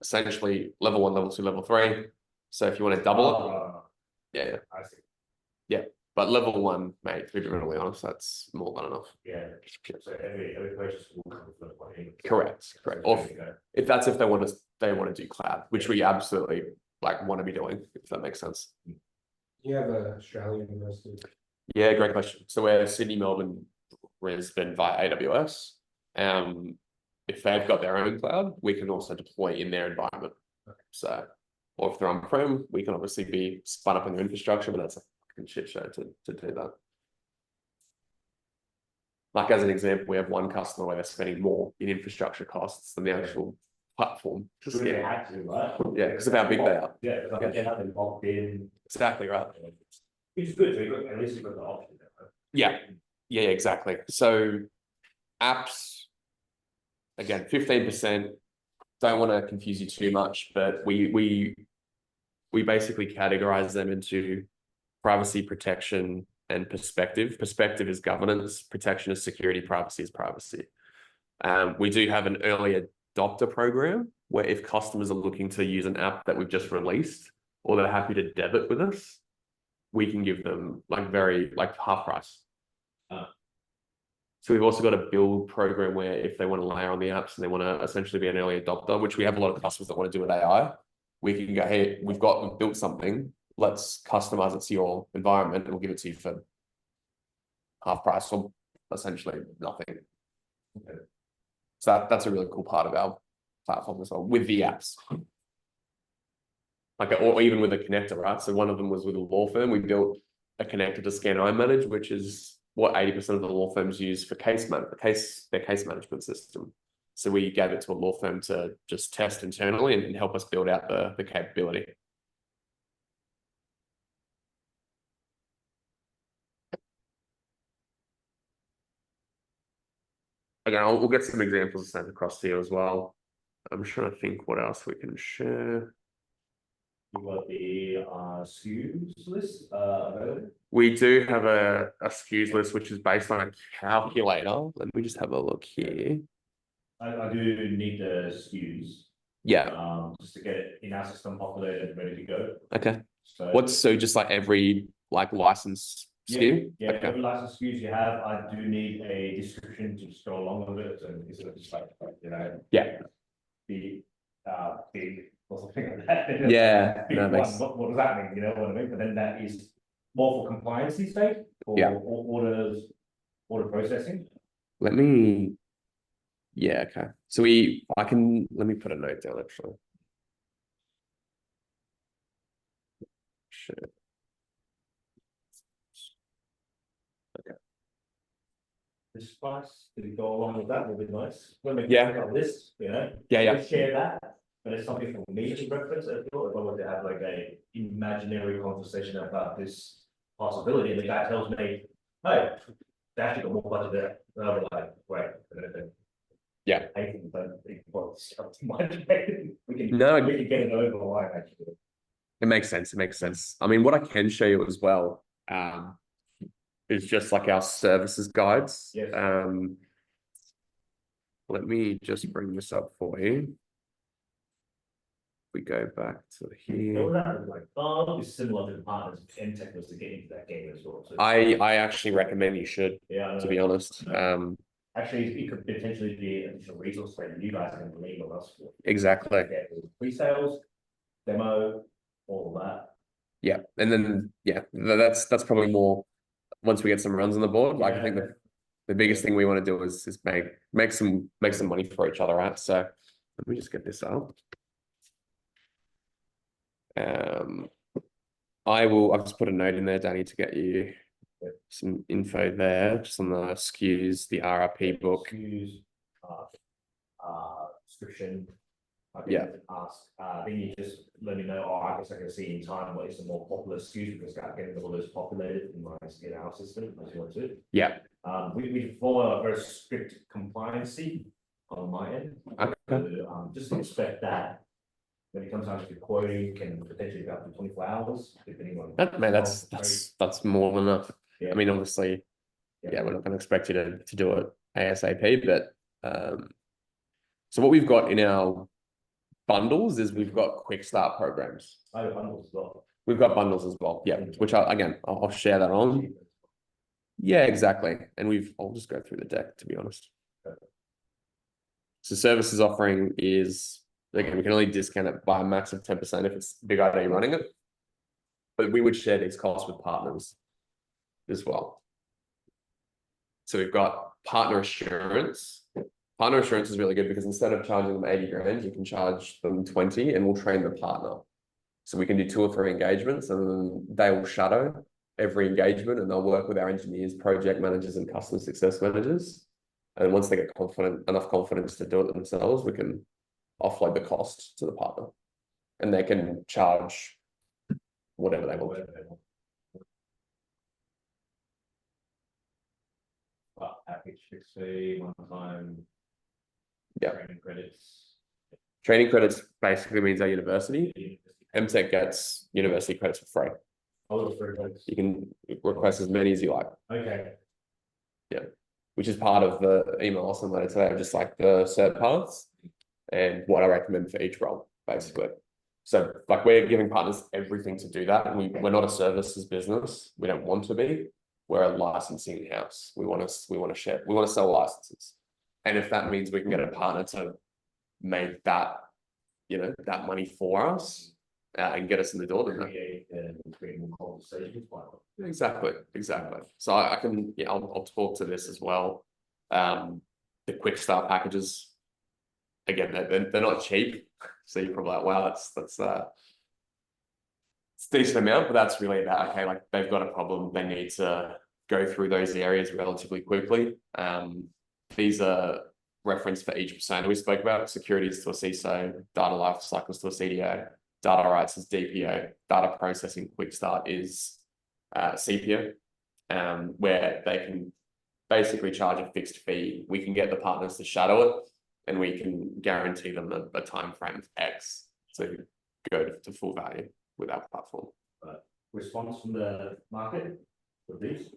essentially level 1, level 2, level 3. So if you want to double it, yeah. I see. Yeah. But level 1, mate, to be really honest, that's more than enough. Yeah. So every purchase will come with level 1. Correct. Or if that's if they want to do cloud, which we absolutely like want to be doing, if that makes sense. You have a Australian university. Yeah, great question. So we're Sydney, Melbourne, Brisbane via AWS. If they've got their own cloud, we can also deploy in their environment. So, or if they're on-prem, we can obviously be spun up in their infrastructure, but that's a fucking shit show to do that. Like as an example, we have one customer where they're spending more in infrastructure costs than the actual platform. Because they had to, right? Yeah, because of how big they are. Yeah, because they have them locked in. Exactly right. Which is good, so you got, at least you've got the option there, right? Yeah, exactly. So apps, again, 15%. Don't want to confuse you too much, but we basically categorize them into privacy, protection, and perspective. Perspective is governance, protection is security, privacy is privacy. We do have an early adopter program where if customers are looking to use an app that we've just released, or they're happy to debit with us, we can give them like half price. So we've also got a build program where if they want to layer on the apps and they want to essentially be an early adopter, which we have a lot of customers that want to do with AI, we can go, hey, we've built something, let's customize it to your environment and we'll give it to you for half price or essentially nothing. Okay. So that's a really cool part of our platform as well with the apps. Like, or even with a connector, right? So one of them was with a law firm. We built a connector to Scan iManage, which is what 80% of the law firms use for their case management system. So we gave it to a law firm to just test internally and help us build out the capability. Again, we'll get some examples sent across to you as well. I'm trying to think what else we can share. You got the SKUs list available? We do have a SKUs list, which is based on a calculator. Let me just have a look here. I do need the SKUs. Yeah. Just to get it in our system populated and ready to go. Okay. So just like every license SKU? Yeah, okay. every license SKUs you have, I do need a description to just go along with it. So instead of just like, you know, big, or something like that. Yeah, no, what does that mean? You know what I mean? But then that is more for compliancy sake or order processing. Let me. Yeah, okay. So let me put a note down actually. Shit. Okay. This price, did it go along with that? Will be nice. We'll make a list, you know. Yeah. Share that. But it's something for me to reference if I want to have like a imaginary conversation about this possibility, and the guy tells me, hey, they actually got more budget there. And I'll be like, wait, yeah. We can get it over the line actually. It makes sense. It makes sense. I mean, what I can show you as well is just like our services guides. Yes. Let me just bring this up for you. We go back to here. It's similar to the partners and technos to get into that game as well. So I actually recommend you should, to be honest. Actually, it could potentially be an additional resource that you guys can lean on us for. Exactly. Pre-sales, demo, all of that. Yeah, and then that's probably more once we get some runs on the board. Like I think the biggest thing we want to do is make some money for each other, right? So let me just get this up. I've just put a note in there, Danny, to get you some info there, just on the SKUs, the RRP book. SKUs, description. Then you just let me know, I guess I can see in time what is the more popular SKUs, because start getting all those populated in our system as you want to. Yeah. We follow a very strict compliancy on my end. Okay. So, just expect that when it comes down to quoting, can potentially be up to 24 hours, depending on. That's more than enough. Yeah. I mean, obviously, we're not going to expect you to do it ASAP, but so what we've got in our bundles is we've got quick start programs. I have bundles as well. We've got bundles as well, yeah, which I'll share that on. Yeah, exactly. And I'll just go through the deck, to be honest. So services offering is, again, we can only discount it by a max of 10% if it's BigID running it. But we would share these costs with partners. as well. So we've got partner assurance. Partner assurance is really good because instead of charging them 80 grand, you can charge them 20 and we'll train the partner. So we can do 2 or 3 engagements and then they will shadow every engagement and they'll work with our engineers, project managers, and customer success managers. And once they get enough confidence to do it themselves, we can offload the cost to the partner and they can charge whatever they want. Package fixed fee, one time. Yeah. Training credits. Training credits basically means our university. MTech gets university credits for free. Oh, free credits. You can request as many as you like. Okay. Yeah. Which is part of the email I'll send later today, just like the cert paths and what I recommend for each role, basically. So like we're giving partners everything to do that. And we're not a services business. We don't want to be. We're a licensing house. We want to sell licenses. And if that means we can get a partner to make that, that money for us and get us in the door, then exactly. So I can, I'll talk to this as well. The quick start packages, again, they're not cheap. So you're probably like, wow, that's it's a decent amount, but that's really about, okay, like they've got a problem. They need to go through those areas relatively quickly. These are referenced for each persona we spoke about. Securities to a CISO, data life cycles to a CDO, data rights is DPO, data processing quick start is CPO, where they can basically charge a fixed fee. We can get the partners to shadow it and we can guarantee them a time frame of X to go to full value with our platform. Response from the market for these?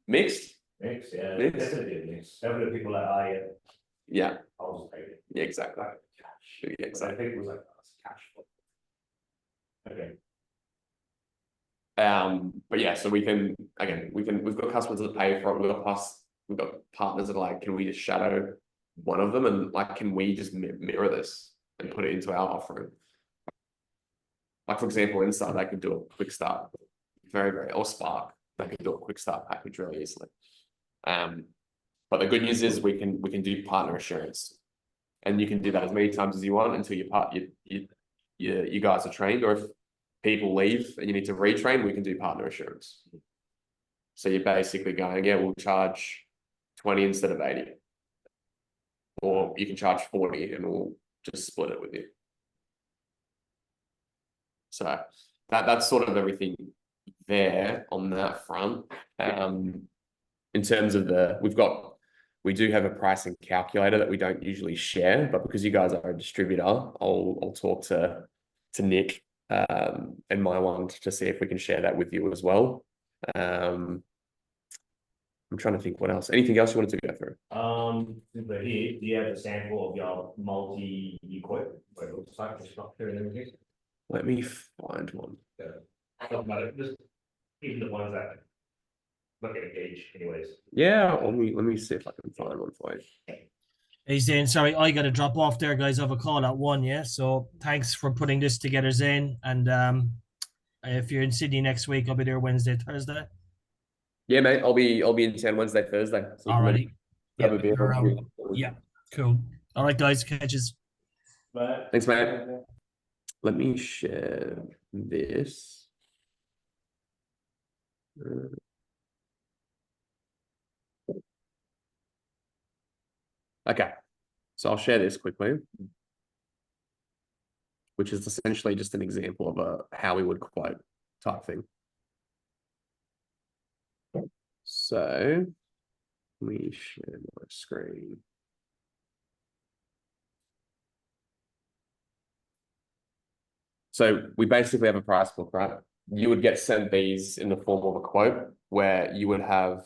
Mixed. Mixed, yeah. Mixed. Definitely mixed. Definitely people that I Yeah. I was paid. Yeah, exactly. Cash. Yeah, exactly. I think it was like cash flow. Okay. But yeah, so we've got customers that pay for it. We've got partners that are like, can we just shadow one of them and like, can we just mirror this and put it into our offering? Like for example, Insight, they could do a quick start, or Spark, they could do a quick start package really easily. But the good news is we can do partner assurance, and you can do that as many times as you want until you guys are trained, or if people leave and you need to retrain, we can do partner assurance. So you're basically going, yeah, we'll charge 20 instead of 80. Or you can charge 40 and we'll just split it with you. So that's sort of everything there on that front. In terms of we do have a pricing calculator that we don't usually share, but because you guys are a distributor, I'll talk to Nick and my one to see if we can share that with you as well. I'm trying to think what else. Anything else you wanted to go through? But here, do you have a sample of your multi-quote? What it looks like, the structure and everything? Let me find one. Doesn't matter, just even the ones that look at a gauge anyways. Yeah, let me see if I can find one for you. Hey Zane, sorry, I gotta drop off there, guys. I have a call at 1, yeah. So thanks for putting this together, Zane. And if you're in Sydney next week, I'll be there Wednesday, Thursday. Yeah, mate. I'll be in town Wednesday, Thursday. So Alrighty. have a beer. Yeah, cool. All right, guys, catches. Bye. Thanks, mate. Let me share this. Okay, so I'll share this quickly, which is essentially just an example of how we would quote type thing. So let me share my screen. So we basically have a price book, right? You would get sent these in the form of a quote where you would have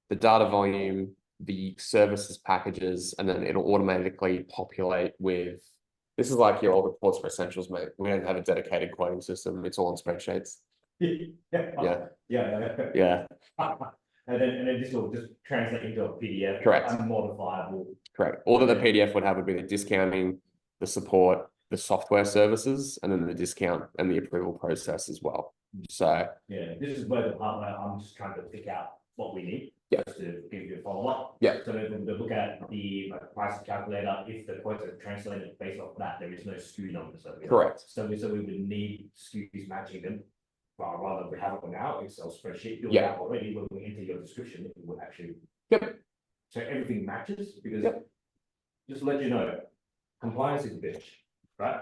the data volume, the services packages, and then it'll automatically populate with, this is like your old reports for essentials, mate. We don't have a dedicated quoting system. It's all on spreadsheets. Yeah. And then this will just translate into a PDF. Correct. Unmodifiable. Correct. All that the PDF would have would be the discounting, the support, the software services, and then the discount and the approval process as well. So, Yeah, this is where the part where I'm just trying to pick out what we need. Yeah. Just to give you a follow-up. Yeah. So if we look at the price calculator, if the quotes are translated based off that, there is no SKU number, so. correct. So we would need SKUs matching them. Rather than we have it on our Excel spreadsheet, built Yeah. out already, when we enter your description, it will actually. Yep. So everything matches, because. Yep. Just to let you know, compliance is a bitch, right?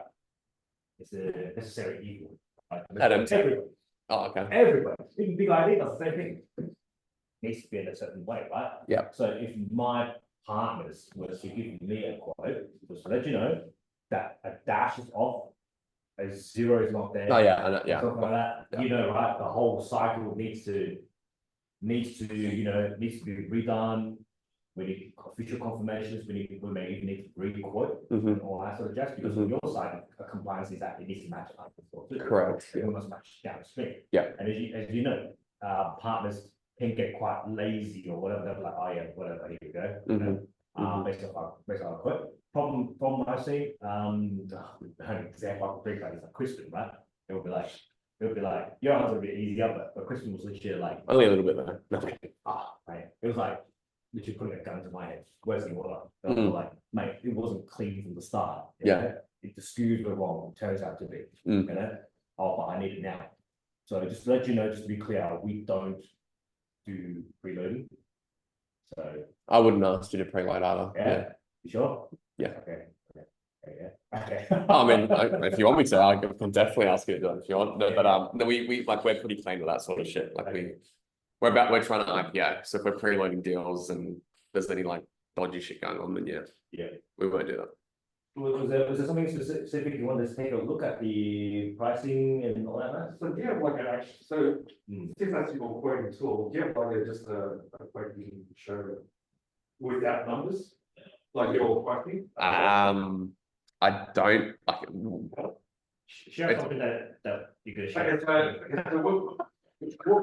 It's a necessary evil. Right? Adam. Everybody. Oh, okay. Everybody, even BigID does the same thing. Needs to be in a certain way, right? Yeah. So if my partners were to give me a quote, just to let you know that a dash is off, a zero is not there. Oh yeah, I know, yeah. Something like that, Yeah. you know, right? The whole cycle needs to be redone. We need official confirmations, we may even need to re-quote and all that sort of jazz, because on your side, a compliance is that it needs to match up as well too. Correct. It must match downstream. Yeah. And as you know, partners can get quite lazy or whatever, they're like, oh yeah, whatever, here we go. You know, based on our quote. Problem I've seen, an example I could bring back is like Crispin, right? It would be like, your one's a bit easier, but Crispin was literally like, Only a little bit though. No. mate, it was like literally putting a gun to my head. Where's the water? Like, mate, it wasn't clean from the start. Yeah. If the SKUs were wrong, it turns out to be. Mm. You know, oh, but I need it now. So just to let you know, just to be clear, we don't do preloading. So I wouldn't ask you to pre-load either. yeah, you sure? Yeah. Okay. Okay. I mean, if you want me to, I can definitely ask you to do it if you want. No, but no, we like we're pretty clean with that sort of shit. Like we're trying to IPO. So if we're preloading deals and there's any like dodgy shit going on, then yeah, we won't do that. Was there something specific you wanted to take a look at the pricing and all that? So do you have like an actual, so since that's your quoting tool, do you have like just a quote you can show without numbers? Like your quoting? I don't like Share something that you could share. Okay, so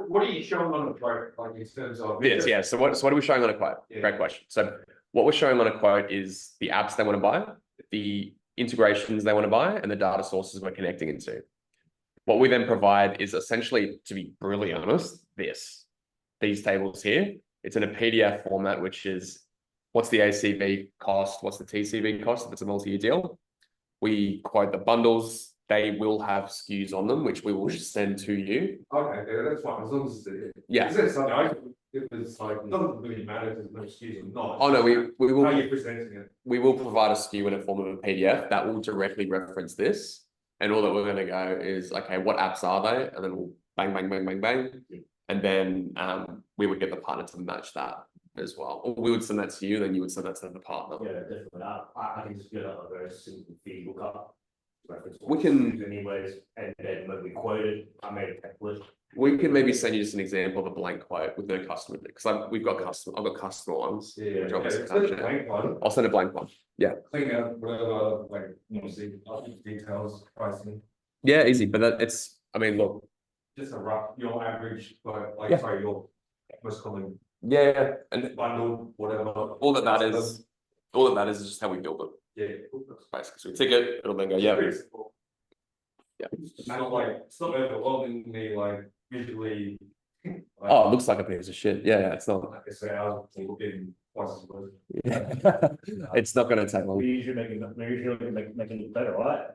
what are you showing on the quote, like in terms of? Yes, yeah. So what are we showing on a quote? Yeah. Great question. So what we're showing on a quote is the apps they want to buy, the integrations they want to buy, and the data sources we're connecting into. What we then provide is essentially, to be brutally honest, these tables here. It's in a PDF format, which is what's the ACV cost, what's the TCV cost if it's a multi-year deal. We quote the bundles. They will have SKUs on them, which we will send to you. Okay, that's fine, as long as it's. Yeah. Is there something, if it's like, it doesn't really matter if there's no SKUs or not. Oh no, we will. How are you presenting it? We will provide a SKU in a form of a PDF that will directly reference this. And all that we're going to go is, okay, what apps are they? And then we'll bang, bang, bang, bang, bang. And then we would get the partner to match that as well. Or we would send that to you, then you would send that to the partner. Yeah, definitely. I can just build up a very simple feed lookup. We can, anyways, and then when we quoted, I made a template. we can maybe send you just an example of a blank quote with no customer, because I've got customer ones. Yeah, which obviously it's can't a share. blank one. I'll send a blank one. Yeah. Clean out whatever, like, obviously, details, pricing, Yeah, easy. But it's, I mean, look. just a rough, your average, like, Yeah. sorry, your most common Yeah, and bundle, whatever. all that is just how we build it. Yeah. Basically, so we tick it, it'll then go, yeah. Yeah. It's not like, it's not overwhelmingly like visually. Oh, it looks like a piece of shit. Yeah, it's not. Like I say, I was looking twice as much. It's not going to take long. We usually make it look better, right?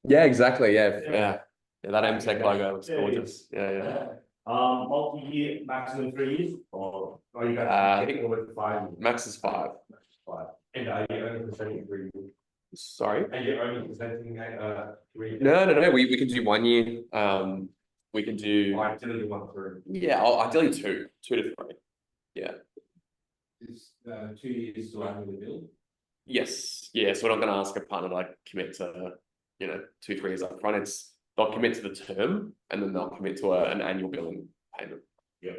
Yeah, exactly. Yeah. That MTech logo looks Yeah, gorgeous. Yeah. Multi-year, maximum 3 years, or are you I guys think- thinking with 5 years? Max is 5. 5. And are you only presenting 3 years? Sorry. And you're only presenting 3 years? No. We can do 1 year. We can do. I didn't want 3. Yeah, ideally 2 to 3. Yeah. Is 2 years to annually bill? Yes. Yeah. So we're not going to ask a partner to like commit to 2-3 years up front. They'll commit to the term and then they'll commit to an annual billing payment. Yeah.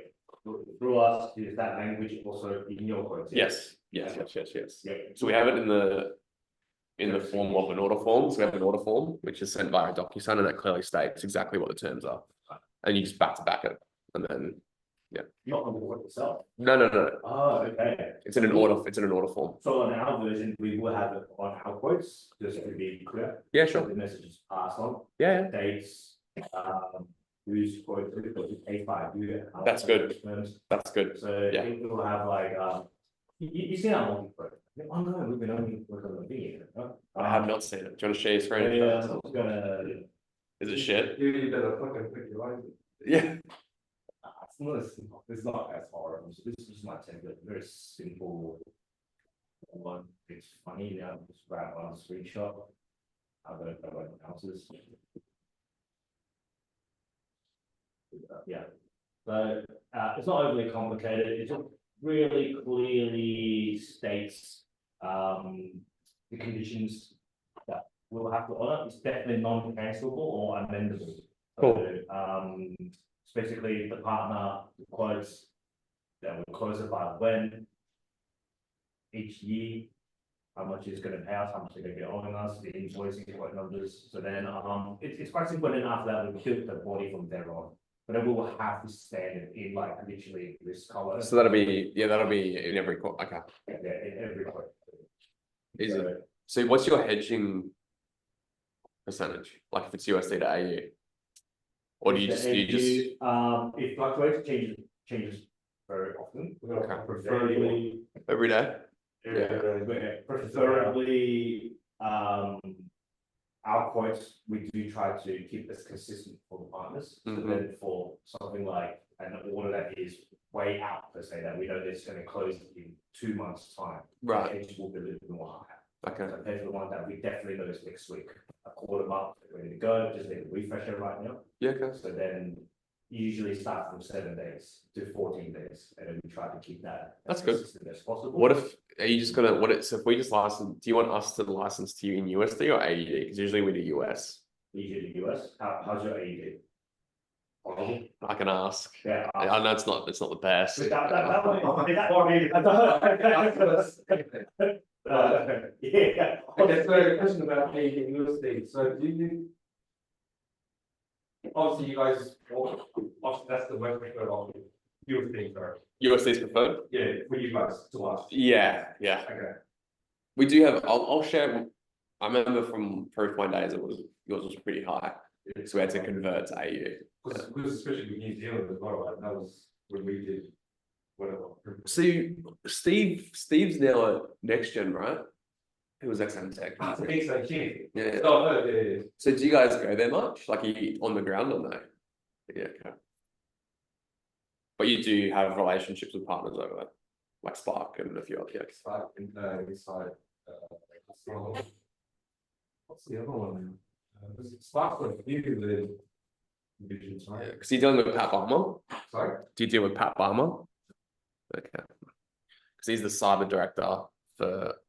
Through us, is that language also in your quotes? Yes. Yeah. So we have it in the Yes. form of an order form. So we have an order form which is sent via DocuSign, and that clearly states exactly what the terms are. And you just back to back it, and then Not on the quote itself. no. Oh, okay. It's in an order form. So on our version, we will have it on our quotes, just to be clear. Yeah, So sure. the message is passed on, Yeah. dates, who's quoted, because it's A5. That's good. That's good. So Yeah. it will have like, you see how multi-quote. Oh no, we've been only working on the video. I have not seen it. Do you want to share your screen? Yeah, I was gonna. Is it shit? You better fucking pick your eyes. Yeah. It's not as horrible. So this is my template, very simple one. It's funny now. Just grab on a screenshot. I'm gonna go and announce this. Yeah. So it's not overly complicated. It just really clearly states the conditions that we'll have to honor. It's definitely non-cancelable or amendable. Cool. So, it's basically the partner quotes that will close it by when each year, how much is going to pay us, how much they're going to be owing us, the invoicing, what numbers. So then it's quite simple. And after that, we build the body from there on. But then we will have to standard in like literally this color. So that'll be in every quarter. Okay. Yeah, in every quote. Is it? So what's your hedging percentage? Like if it's USD to AU? Or do you just it fluctuates, changes very often. Okay. Preferably every day? preferably our quotes, we do try to keep this consistent for the partners. So then for something like an order that is way out per se, that we know it's going to close in 2 months' time. Right. It will be a little bit more higher. Okay. So compared to the one that we definitely know is next week, a quarter month, ready to go, just need to refresh it right now. Yeah, okay. So then usually start from 7 days to 14 days, and then we try to keep that That's as good. consistent as possible. What if are you just gonna so if we just license, do you want us to license to you in USD or AUD? Because usually we do US. Usually US, how's your AUD? I can ask. Yeah. I know it's not the best. Yeah. Okay, so a question about the USD. So do you? Obviously, you guys, obviously that's the most preferred option. USD, sorry. USD is preferred? Yeah, for you guys to us. Yeah. Okay. We do have, I'll share, I remember from Proof One days, yours was pretty high. So we had to convert to AU. Because especially with New Zealand as well, right? That was when we did whatever. See, Steve's now at Next Gen, right? He was XM Tech. I think so, Yeah. Oh, yeah. So do you guys go there much? Like, are you on the ground or no? Yeah, okay. But you do have relationships with partners over there, like Spark and a few other. Spark and inside. What's the other one? Spark with you the divisions, right? Yeah, because you're dealing with Pat Barmer. Sorry. Do you deal with Pat Barmer? Okay. Because he's the cyber director for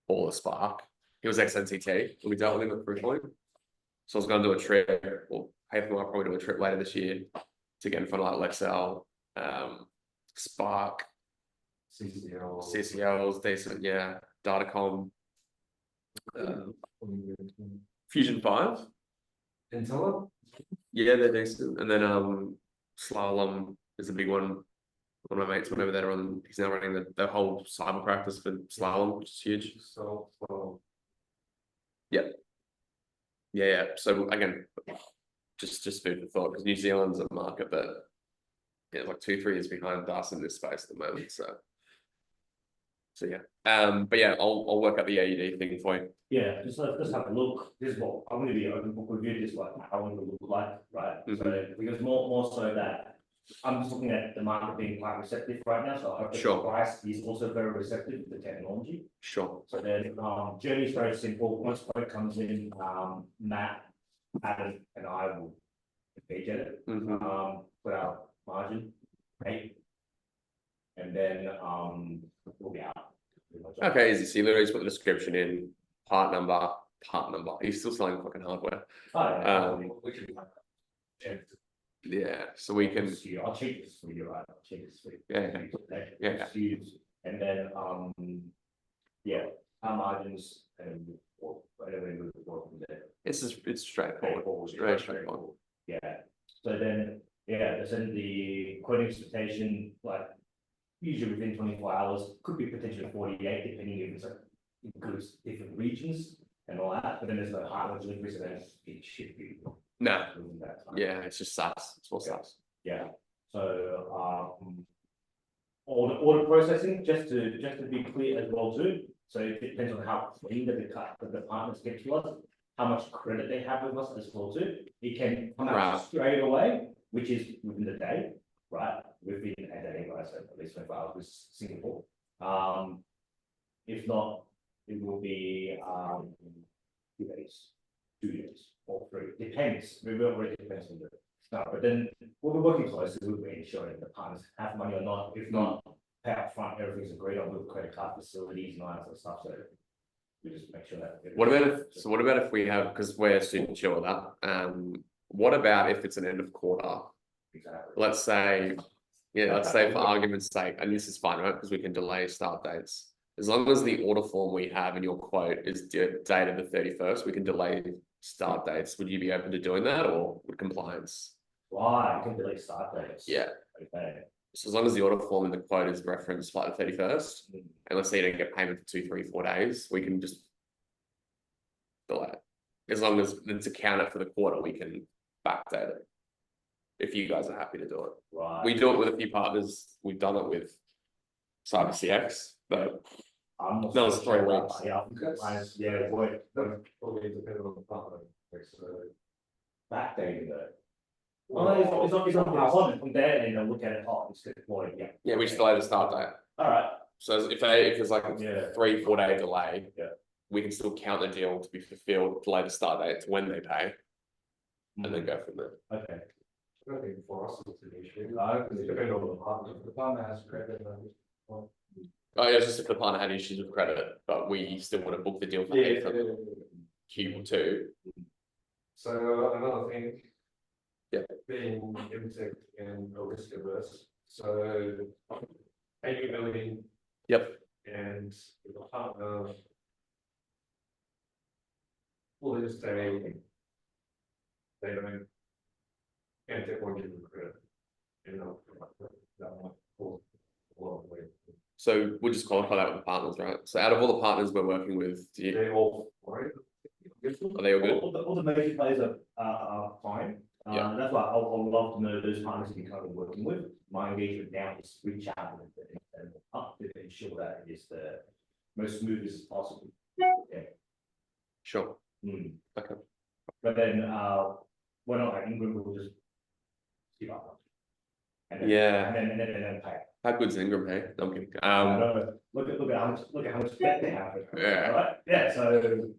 all of Spark. He was ex-NCT. We dealt with him at Proofpoint. So I was going to do a trip, or Haytham will probably do a trip later this year to get in front of like Lexel, Spark, CCLs, decent, yeah, Datacom, Fusion 5. Intel? Yeah, they're decent. And then Slalom is a big one. One of my mates went over there on, he's now running the whole cyber practice for Slalom, which is huge. So Yeah. So again, just food for thought, because New Zealand's a market that like 2-3 years behind us in this space at the moment. So yeah. But yeah, I'll work out the AUD thing for you. Yeah, just have a look. This is what I'm going to be open book with you. This is what I want to look like, right? So because more so that I'm just looking at the market being quite receptive right now. So I hope the price is also very receptive to the technology. Sure. So then journey is very simple. Once quote comes in, Matt, Adam, and I will engage it. Put our margin, right? And then we'll be out. Okay, easy. So you literally just put the description in, part number. He's still selling fucking hardware. Yeah, so we can. I'll check this for you, right? I'll check this for you. Yeah. And then yeah, our margins and whatever we move forward from there. It's straightforward. Very straightforward. Yeah. So then send the quoting expectation, like usually within 24 hours, could be potentially 48, depending if it includes different regions and all that. But then there's no hardware delivery, so then it should be No, within that time. yeah, it's just SaaS, it's all SaaS. Yeah, so, all the processing, just to be clear as well too, so it depends on how clean the partners get to us, how much credit they have with us as well too. It can come Right. out straight away, which is within the day, right, within a day, right, so at least 24 hours with Singapore. If not, it will be, 2 days, 2 days, or 3, depends, it really depends on the stuff, but then we'll be working closely with ensuring that the partners have money or not, if not, pay up front, everything's agreed on with credit card facilities and all that sort of stuff, so we just make sure that. What about if we have, because we're super chill with that, what about if it's an end of quarter? Exactly. Let's say, let's say for argument's sake, and this is fine, right, because we can delay start dates. As long as the order form we have in your quote is dated the 31st, we can delay start dates. Would you be open to doing that, or would compliance? Why, you can delay start dates. Yeah. Okay. So as long as the order form in the quote is referenced by the 31st, and let's say you don't get payment for 2, 3, 4 days, we can just delay it. As long as it's accounted for the quarter, we can backdate it. If you guys are happy to do it. Right. We do it with a few partners. We've done it with CyberCX, but I'm not that was sure 3 about weeks. that. Yeah, boy, Probably depending on the partner, so. backdating though. Well, it's not important from there and then look at it, oh, it's good for yeah. Yeah, we just delay the start date. Alright, So if there's like a Yeah. 3, 4 day delay, Yeah. we can still count the deal to be fulfilled, delay the start date to when they pay, and then go from there. okay. I don't think for us it's an issue, because it depends on the partner, if the partner has credit, then. Well, Oh, yeah, it's just if the partner had issues with credit, but we still want to book the deal for April Q2. So another thing. Yeah. Being MTech and risk averse, so 80 million. Yep. And if a partner. Well, just say. They don't. MTech won't give them credit. You know, that might cause a lot of weight. So we'll just qualify that with the partners, right? So out of all the partners we're working with, They all, right? are they all good? All the major players are fine. Yeah. That's why I'll love to know those partners you're currently working with. My engagement now is reach out and up to ensure that it is the most smooth as possible. Yeah. Sure. Okay. But then, we're not like England, we'll just keep up. And then, Yeah. and then pay. How good's Ingram, hey? No, I'm kidding. Look at how much debt they have. Yeah. Right? Yeah, so,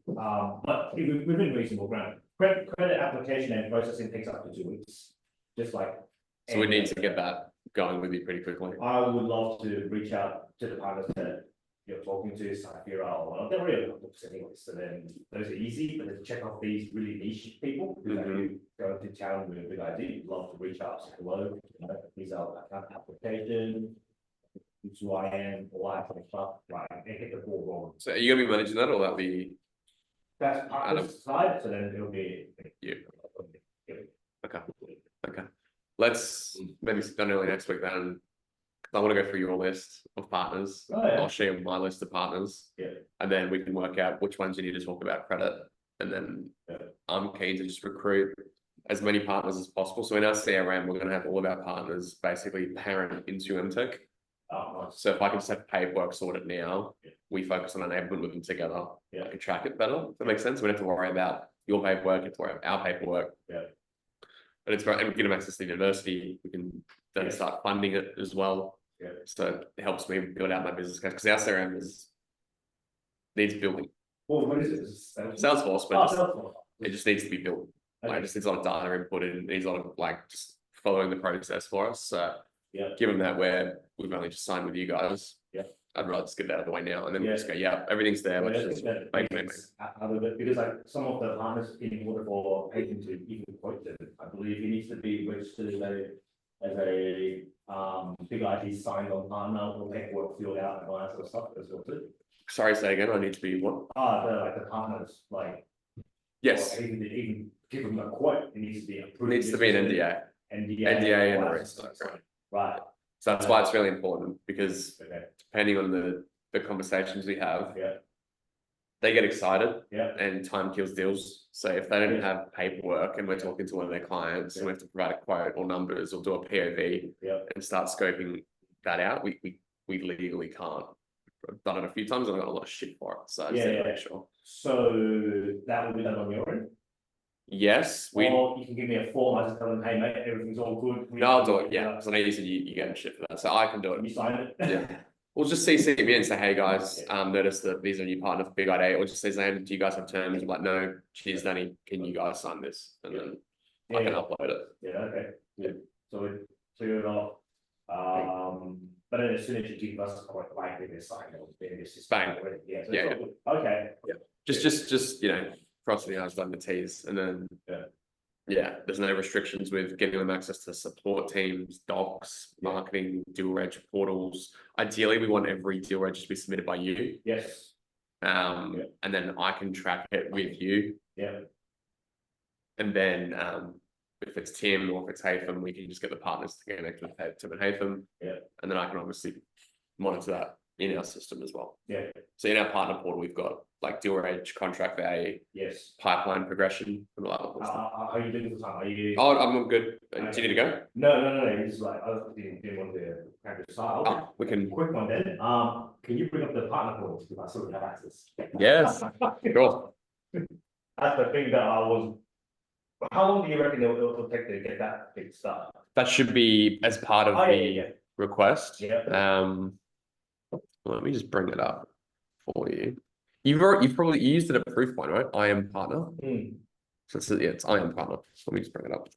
but we've been reasonable ground. Credit application and processing takes up to 2 weeks, just like. So we need to get that going with you pretty quickly. I would love to reach out to the partners that you're talking to, Safira, or they're really not anyways, so then those are easy, but then check off these really niche people who actually go to town with a big idea, love to reach out, say hello, you know, these are account application, who's who I am, all that kind of stuff, right, and get the ball rolling. So are you gonna be managing that, or will that be That's part of the side, so then it'll be. you? Okay. Let's maybe sit down early next week then. I want to go through your list of partners. Oh, yeah. I'll share my list of partners. Yeah. And then we can work out which ones you need to talk about credit. And then I'm keen to just recruit as many partners as possible. So in our CRM, we're going to have all of our partners basically parent into MTech. Oh, nice. So if I can just have paperwork sorted now, we focus on enablement with them together. Yeah. I can track it better. Does that make sense? We don't have to worry about your paperwork, you have to worry about our paperwork. Yeah. But it's great, and we get them access to the university. We can then start funding it as well. Yeah. So it helps me build out my business case because our CRM needs building. Well, what is it? Salesforce, but Salesforce. it just needs to be built. Like it just needs a lot of data input and it needs a lot of like just following the process for us. So given that we've only just signed with you guys, I'd rather just get that out of the way now and then we'll just go, everything's there. Let's just make it. Out of it, because like some of the partners in order for agent to even quote them, I believe he needs to be registered as a BigID signed on partner or paperwork filled out and all that sort of stuff as well too. Sorry, say again. I need to be what? The partners like. Yes. Or even give them a quote. It needs to be approved. It needs to be an NDA. NDA and a rest. Right. So that's why it's really important because depending on the conversations we have, they get excited. Yeah. And time kills deals. So if they don't have paperwork and we're talking to one of their clients and we have to provide a quote or numbers or do a POV and start scoping that out, we legally can't. I've done it a few times and I got a lot of shit for it. So I just need to make sure. So that will be done on your end? Yes, Or you can give me a form, I just tell them, hey mate, everything's all good. No, I'll do it, yeah, because I know you said you get shit for that, so I can do it. You sign it? Yeah. We'll just CC me and say, hey guys, notice that these are new partner for BigID, or just say, Zane, do you guys have terms? I'm like, no, cheers, Danny, can you guys sign this? And then I can upload it. Yeah, okay. Yeah. So we clear it off. But then as soon as you give us a like this sign, it's just bang. Yeah, so Yeah, okay. Yeah. Just you know, crossing the I's, dotting the T's, and then there's no restrictions with giving them access to support teams, docs, marketing, deal reg portals. Ideally, we want every deal reg to be submitted by you. Yes. And then I can track it with you. Yeah. And then if it's Tim or if it's Haytham, we can just get the partners to connect with Tim and Haytham. Yeah. And then I can obviously monitor that in our system as well. Yeah. So in our partner portal, we've got like deal reg, contract value, pipeline progression, and all that kind of stuff. How are you doing for time? Are you? Oh, I'm good. Do you need to go? No. It's like I didn't want to kind of style. Oh, we can. Quick one then. Can you bring up the partner portal because I still have access? Yes. Cool. That's the thing that I was. How long do you reckon it'll take to get that big start? That should be as part of the request. Yeah. Let me just bring it up for you. You've probably used it at Proofpoint, right? I am partner. So it's I am partner. Let me just bring it up.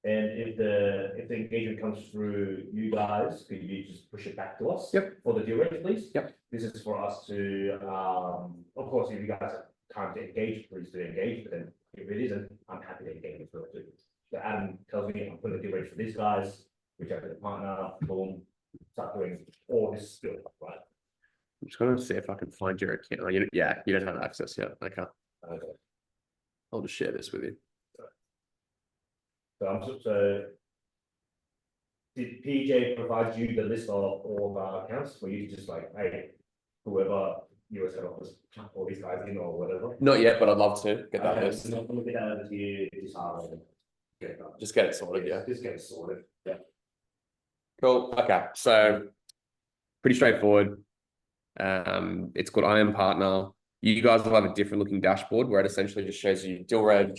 And if the engagement comes through you guys, could you just push it back to us? Yep. For the deal rate, please? Yep. This is for us to, of course, if you guys have time to engage, please do engage, but then if it isn't, I'm happy to engage with it too. So Adam tells me I'm putting the deal rate for these guys, reach out to the partner, boom, start doing all this stuff, right? I'm just going to see if I can find your account. Oh, you don't have access yet. Okay. I'll just share this with you. So did PJ provide you the list of all of our accounts for you to just like, hey, whoever US head office, all these guys in or whatever? Not yet, but I'd love to get that list. So I'm gonna get that over to you this hour. Just get it sorted, Just get it sorted. Yeah. Cool. Okay. So pretty straightforward. It's called I am partner. You guys will have a different looking dashboard where it essentially just shows you deal reg.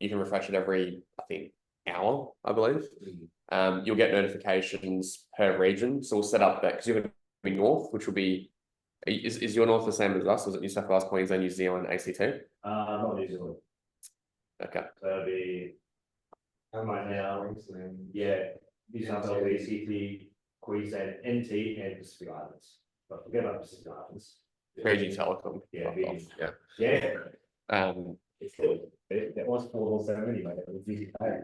You can refresh it every, I think, hour, I believe. You'll get notifications per region. So we'll set up that because you're going to be north, which will be, is your north the same as us? Is it New South Wales, Queensland, New Zealand, ACT? Not New Zealand. Okay. So it'll be, right now, yeah, New South Wales, ACT, Queensland, NT, and Pacific Islands. But forget about Pacific Islands. 3G Telecom. It's still, it was 407 anyway, it was easy to pay.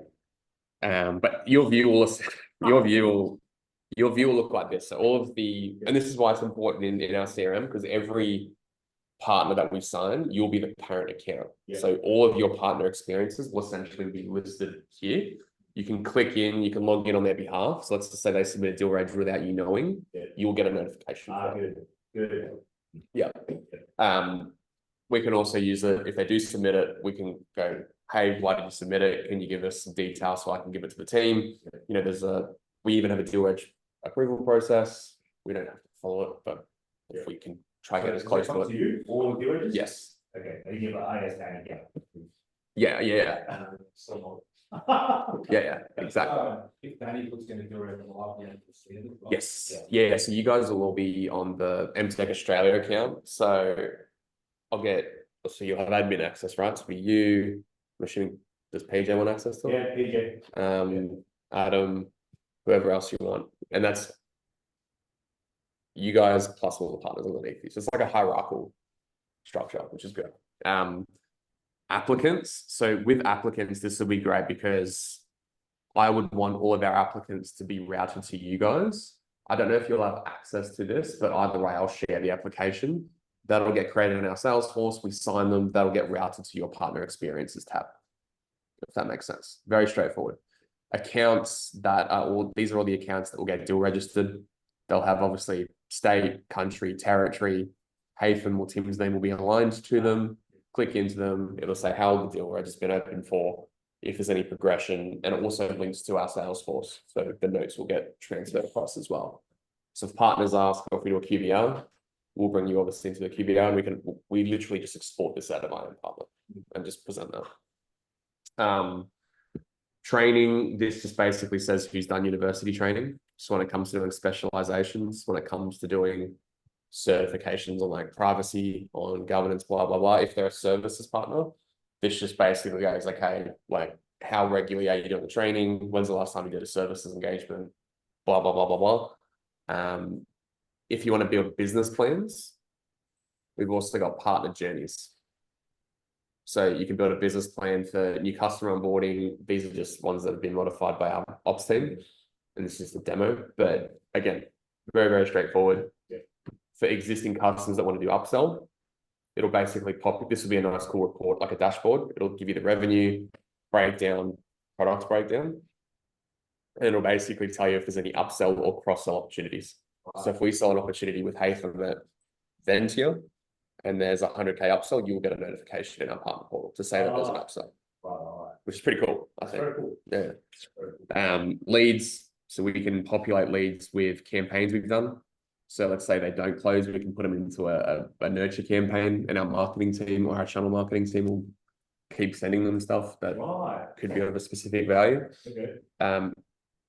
But your view will look like this. So all of the, and this is why it's important in our CRM, because every partner that we sign, you'll be the parent account. So all of your partner experiences will essentially be listed here. You can click in, you can log in on their behalf. So let's just say they submit a deal reg without you knowing, you'll get a notification. Good. Yeah. We can also use it if they do submit it. We can go, hey, why did you submit it? Can you give us some details so I can give it to the team? You know, we even have a deal reg approval process. We don't have to follow it, but if we can try to get as close to it. To you, all deal regs? Yes. Okay, you give I understand again. Yeah. Yeah, exactly. If Danny was going to do it, I'll be able to see it. Yes. Yeah. So you guys will all be on the MTech Australia account. So so you'll have admin access, right? So you, I'm assuming, does PJ want access to it? Yeah, PJ. Adam, whoever else you want. And that's you guys plus all the partners underneath you. So it's like a hierarchical structure, which is good. Applicants. So with applicants, this will be great because I would want all of our applicants to be routed to you guys. I don't know if you'll have access to this, but either way, I'll share the application. That'll get created in our Salesforce. We sign them. That'll get routed to your partner experiences tab. If that makes sense. Very straightforward. Accounts that are these are all the accounts that will get deal registered. They'll have obviously state, country, territory. Haytham or Tim's name will be aligned to them. Click into them. It'll say how the deal register's been open for, if there's any progression, and it also links to our Salesforce. So the notes will get transferred across as well. So if partners ask if we do a QBR, we'll bring you obviously into the QBR, and we literally just export this out of our own partner and just present that. Training, this just basically says who's done university training. So when it comes to doing specializations, when it comes to doing certifications on like privacy, on governance, blah, blah, blah, if they're a services partner, this just basically goes, okay, like how regularly are you doing the training? When's the last time you did a services engagement? Blah, blah, blah, blah, blah. If you want to build business plans, we've also got partner journeys. So you can build a business plan for new customer onboarding. These are just ones that have been modified by our ops team. And this is the demo. But again, very, very straightforward. Yeah. For existing customers that want to do upsell, it'll basically pop. This will be a nice cool report, like a dashboard. It'll give you the revenue breakdown, product breakdown. And it'll basically tell you if there's any upsell or cross-sell opportunities. Wow. So if we sell an opportunity with Haytham at Ventia, and there's a 100K upsell, you will get a notification in our partner portal to say that there's an upsell, which is pretty cool, I think. Cool. Yeah. Leads, so we can populate leads with campaigns we've done. So let's say they don't close, we can put them into a nurture campaign, and our marketing team or our channel marketing team will keep sending them stuff that could be of a specific value. Okay. And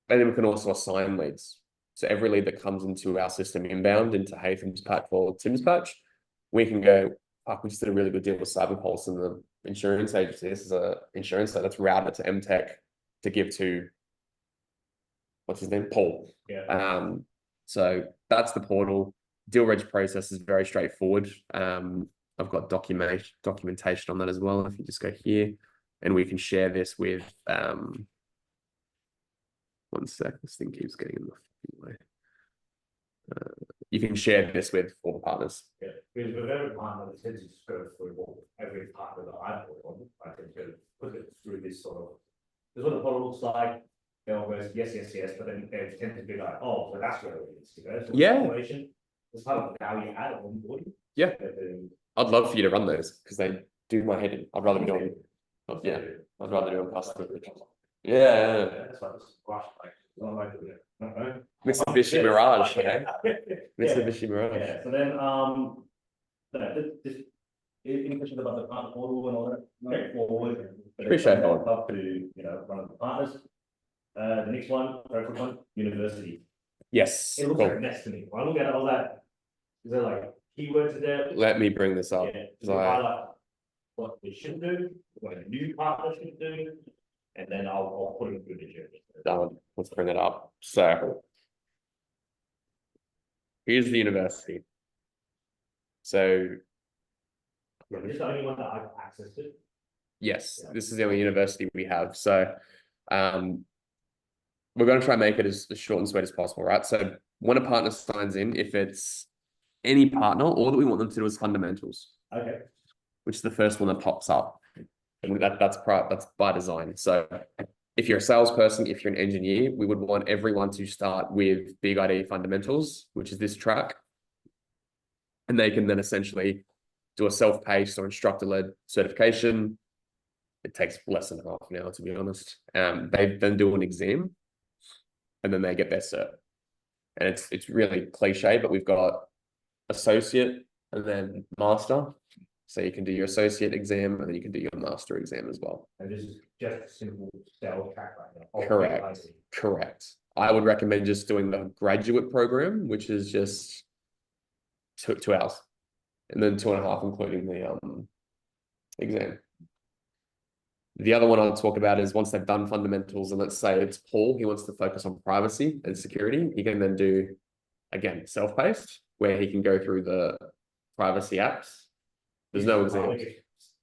then we can also assign leads. So every lead that comes into our system inbound into Haytham's patch or Tim's patch, we can go, fuck, we just did a really good deal with Cyberpulse and the insurance agency. This is an insurance that's routed to MTech to give to, what's his name? Paul. Yeah. So that's the portal. Deal reg process is very straightforward. I've got documentation on that as well. If you just go here, and we can share this with, one sec, this thing keeps getting in the way. You can share this with all the partners. Yeah, because with every partner, it tends to just go through every partner that I put on. I tend to put it through this sort of, this is what the portal looks like. They all goes, yes, yes, yes, but then they tend to be like, oh, so that's where it is. You know? So yeah. It's part of the value add on board. Yeah. I'd love for you to run those because they do my head in. I'd rather be doing, yeah, I'd rather do them customer. Yeah. That's why it's squash like, Mitsubishi Mirage, okay? Mitsubishi Mirage. Yeah, so then, any questions about the partner portal and all that? Straightforward. Appreciate it. Love to, you know, run the partners. The next one, very quick one, university. Yes. It looks like a mess to me. When I look at it, all that, is there like keywords there? Let me bring this up. Yeah. Highlight what we should do, what a new partner should do, and then I'll put it through the journey. Done. Let's bring it up. So here's the university. So this is the only one that I've accessed to. Yes, yeah. This is the only university we have. So we're going to try and make it as short and sweet as possible, right? So when a partner signs in, if it's any partner, all that we want them to do is fundamentals. Okay. Which is the first one that pops up. And that's by design. So if you're a salesperson, if you're an engineer, we would want everyone to start with BigID fundamentals, which is this track. And they can then essentially do a self-paced or instructor-led certification. It takes less than half an hour, to be honest. They then do an exam, and then they get their cert. And it's really cliche, but we've got associate and then master. So you can do your associate exam, and then you can do your master exam as well. And this is just a simple sales track right now. Correct. Correct. I would recommend just doing the graduate program, which is just 2 hours, and then 2.5, including the exam. The other one I'll talk about is once they've done fundamentals, and let's say it's Paul, he wants to focus on privacy and security. He can then do, again, self-paced, where he can go through the privacy apps. There's no exam.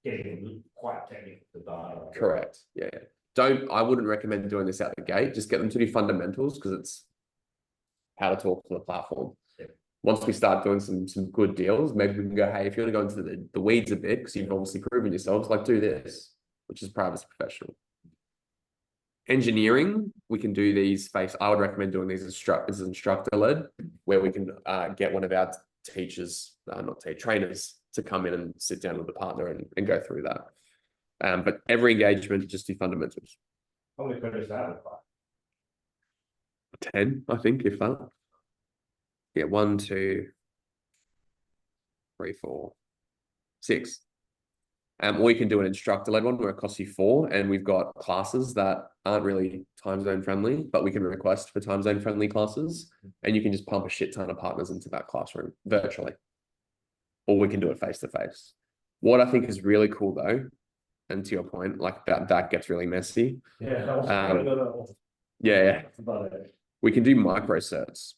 Getting quite technical. Correct. Yeah. I wouldn't recommend doing this out the gate. Just get them to do fundamentals because it's how to talk to the platform. Yeah. Once we start doing some good deals, maybe we can go, hey, if you want to go into the weeds a bit, because you've obviously proven yourselves, like do this, which is privacy professional. Engineering, we can do these I would recommend doing these as instructor led, where we can get one of our teachers, trainers, to come in and sit down with the partner and go through that. But every engagement, just do fundamentals. How many credits that require? 10, I think, if that. Yeah, 1, 2, 3, 4, 6. Or you can do an instructor-led one where it costs you 4, and we've got classes that aren't really time zone friendly, but we can request for time zone friendly classes, and you can just pump a shit ton of partners into that classroom virtually. Or we can do it face to face. What I think is really cool though, and to your point, like that gets really messy. Yeah. Yeah. We can do micro certs.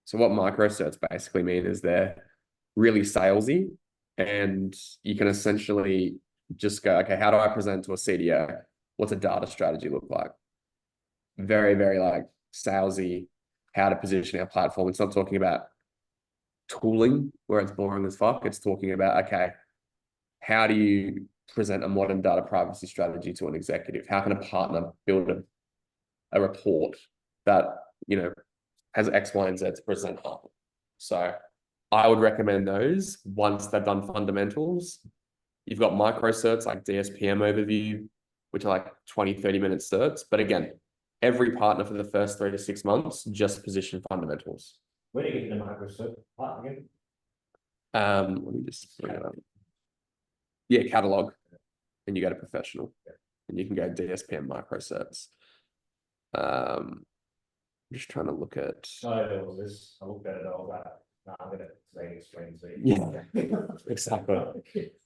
So what micro certs basically mean is they're really salesy, and you can essentially just go, okay, how do I present to a CDO? What's a data strategy look like? Very, very like salesy, how to position our platform. It's not talking about tooling where it's boring as fuck. It's talking about, okay, how do you present a modern data privacy strategy to an executive? How can a partner build a report that, has X, Y, and Z to present up? So I would recommend those once they've done fundamentals. You've got micro certs like DSPM overview, which are like 20, 30-minute certs. But again, every partner for the first 3 to 6 months, just position fundamentals. Where do you get the micro cert part again? Let me just bring it up. Yeah, catalog. And you go to professional. And you can go DSPM micro certs. I'm just trying to look at. No, there was this. I looked at it all that. Nah, I'm gonna say explain to you. Yeah, exactly.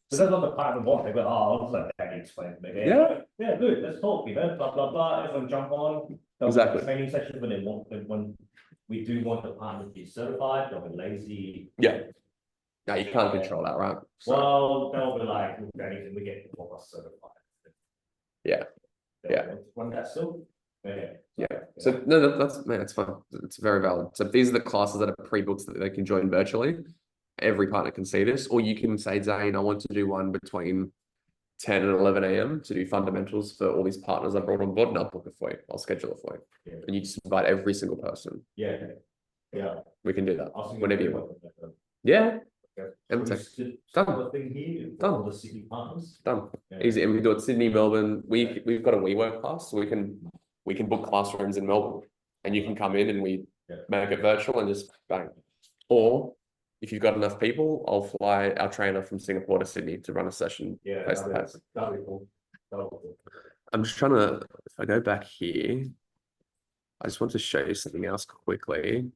So that's not the part of what they go, oh, I'll let Danny explain to me. Yeah. Yeah, good, let's talk, blah, blah, blah, everyone jump on. Exactly. Training sessions when we do want the partner to be certified, they'll be lazy. Yeah. No, you can't control that, right? So, well, they'll be like, look, Danny, can we get us certified? Yeah. Yeah. Want that still? Okay. Yeah. So no, that's fine. It's very valid. So these are the classes that are pre-booked that they can join virtually. Every partner can see this, or you can say, Zane, I want to do one between 10 and 11 a.m. to do fundamentals for all these partners I brought on board, and I'll book it for you. I'll schedule it for you. Yeah. And you just invite every single person. Yeah. Yeah. We can do that whenever you want. Okay. Yeah. So Done. Thing here, Done. all the city partners. Done. Yeah. Easy. And we do it Sydney, Melbourne. We've got a WeWork class, so we can book classrooms in Melbourne, and you can come in and we make it virtual and just bang. Or if you've got enough people, I'll fly our trainer from Singapore to Sydney to run a session face to face. That'd be cool. I'm just trying to, if I go back here, I just want to show you something else quickly.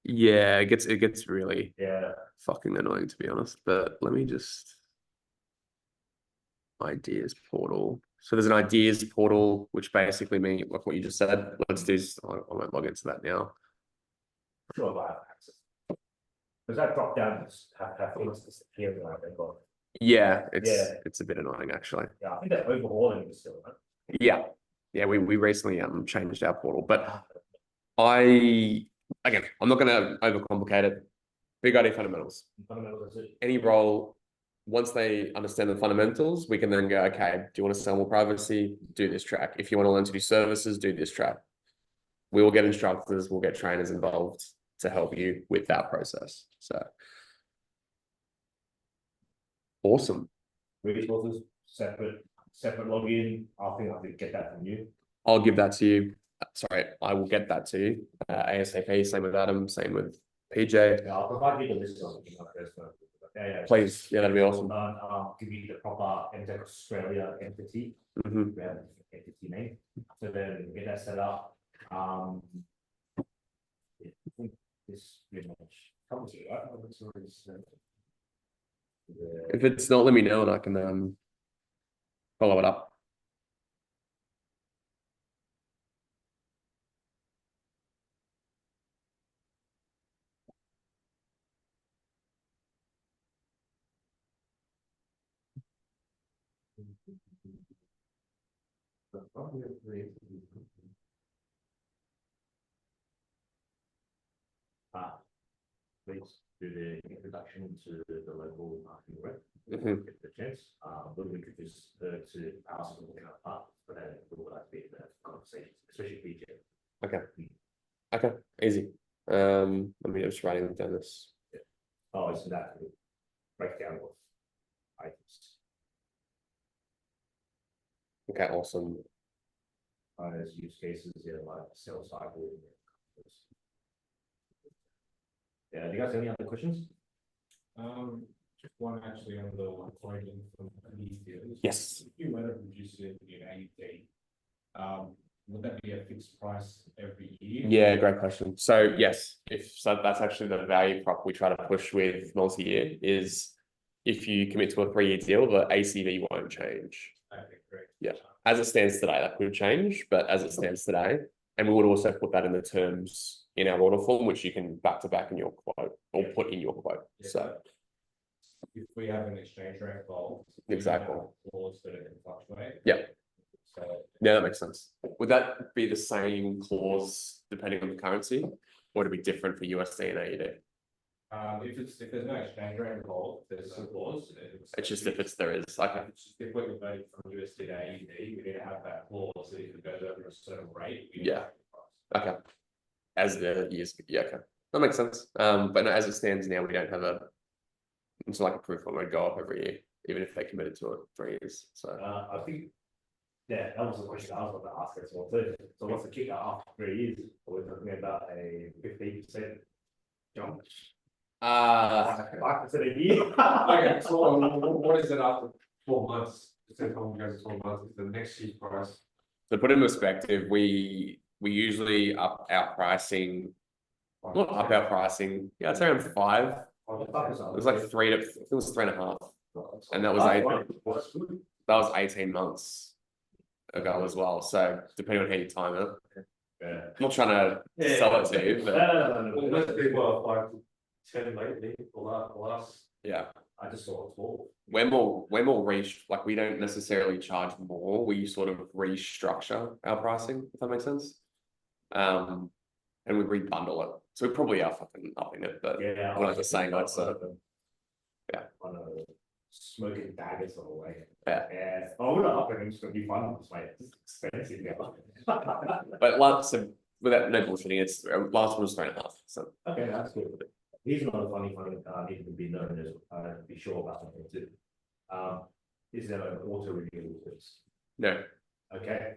Yeah, it gets really fucking annoying, to be honest. But let me just ideas portal. So there's an ideas portal, which basically means like what you just said. Let's do. I won't log into that now. Sure, I have access. Does that drop down? Have things disappear like they got? Yeah, it's a bit annoying actually. Yeah, I think they're overhauling it still, right? Yeah, we recently changed our portal, but I'm not going to overcomplicate it. BigID fundamentals. Fundamentals, that's it. Any role, once they understand the fundamentals, we can then go, okay, do you want to sell more privacy? Do this track. If you want to learn to do services, do this track. We will get instructors, we'll get trainers involved to help you with that process. So awesome. Resources, separate login. I think I could get that from you. I'll give that to you. Sorry, I will get that to you. ASAP, same with Adam, same with PJ. Yeah, I'll provide you the list of email address. Please, yeah, that'd be awesome. I'll give you the proper MTech Australia entity. Mhm. We have an entity name. So then we get that set up. I think this pretty much covers it, right? If it's not, let me know and I can follow it up. Please. do the introduction to the local marketing rep. Mhm. Get the chance, but we could just to ask them to part, but then we would like to be in the conversation, especially feature. Okay, easy. Let me just writing down this. Oh, so that would break down of items. Okay, awesome. As use cases, yeah, like sales cycle. Yeah, do you guys have any other questions? Just one actually on the quoting from these deals. Yes. If you were to produce it in AED, would that be a fixed price every year? Yeah, great question. So yes, so that's actually the value prop we try to push with multi-year is if you commit to a 3-year deal, the ACV won't change. Okay, great. Yeah. As it stands today, that could change, but as it stands today, and we would also put that in the terms in our order form, which you can back to back in your quote or put in your quote. Yeah. So If we have an exchange rate involved. Exactly. Clause that it can fluctuate. Yeah. So. yeah, that makes sense. Would that be the same clause depending on the currency, or would it be different for USD and AED? If there's no exchange rate involved, there's some clause. It's just if there is, okay. If we're converting from USD to AED, we need to have that clause, so if it goes over a certain rate. we Yeah. Okay. As the years, yeah, okay. That makes sense. But no, as it stands now, we don't have it's like a proof one would go up every year, even if they committed to it 3 years. So I think, yeah, that was the question I was about to ask as well too. So what's the kicker after 3 years? Are we talking about a 15% jump? 5% a year? Okay, so what is it after 4 months? It says how long goes 12 months, is the next year's price. to put in perspective, we usually up our pricing, not up our pricing, yeah, it's around 5. It was like 3 to, it was 3.5. And that was that was 18 months ago as well. So depending on how you time it. Yeah. I'm not trying to sell it to you, but Well, most people are 5 to 10 lately, or last. yeah. I just saw it 12. We're more like we don't necessarily charge more, we sort of restructure our pricing, if that makes sense. And we rebundle it. So we probably are fucking upping it, but Yeah. I'm not just saying that's yeah. On a smoking daggers all the way. Yeah. Yeah. Oh, we're not upping, it's gonna be fun, it's like, it's expensive now. But so without no bullshitting, it's last one was 3.5. So Okay, that's good. Here's another funny need to be known as, be sure about something too. Is there an auto renewal please? no. Okay.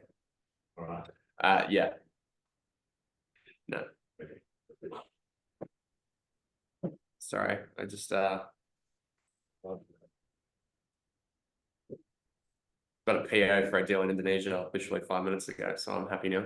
All right. Yeah. No. Okay. Sorry, I just got a PO for a deal in Indonesia literally 5 minutes ago, so I'm happy now.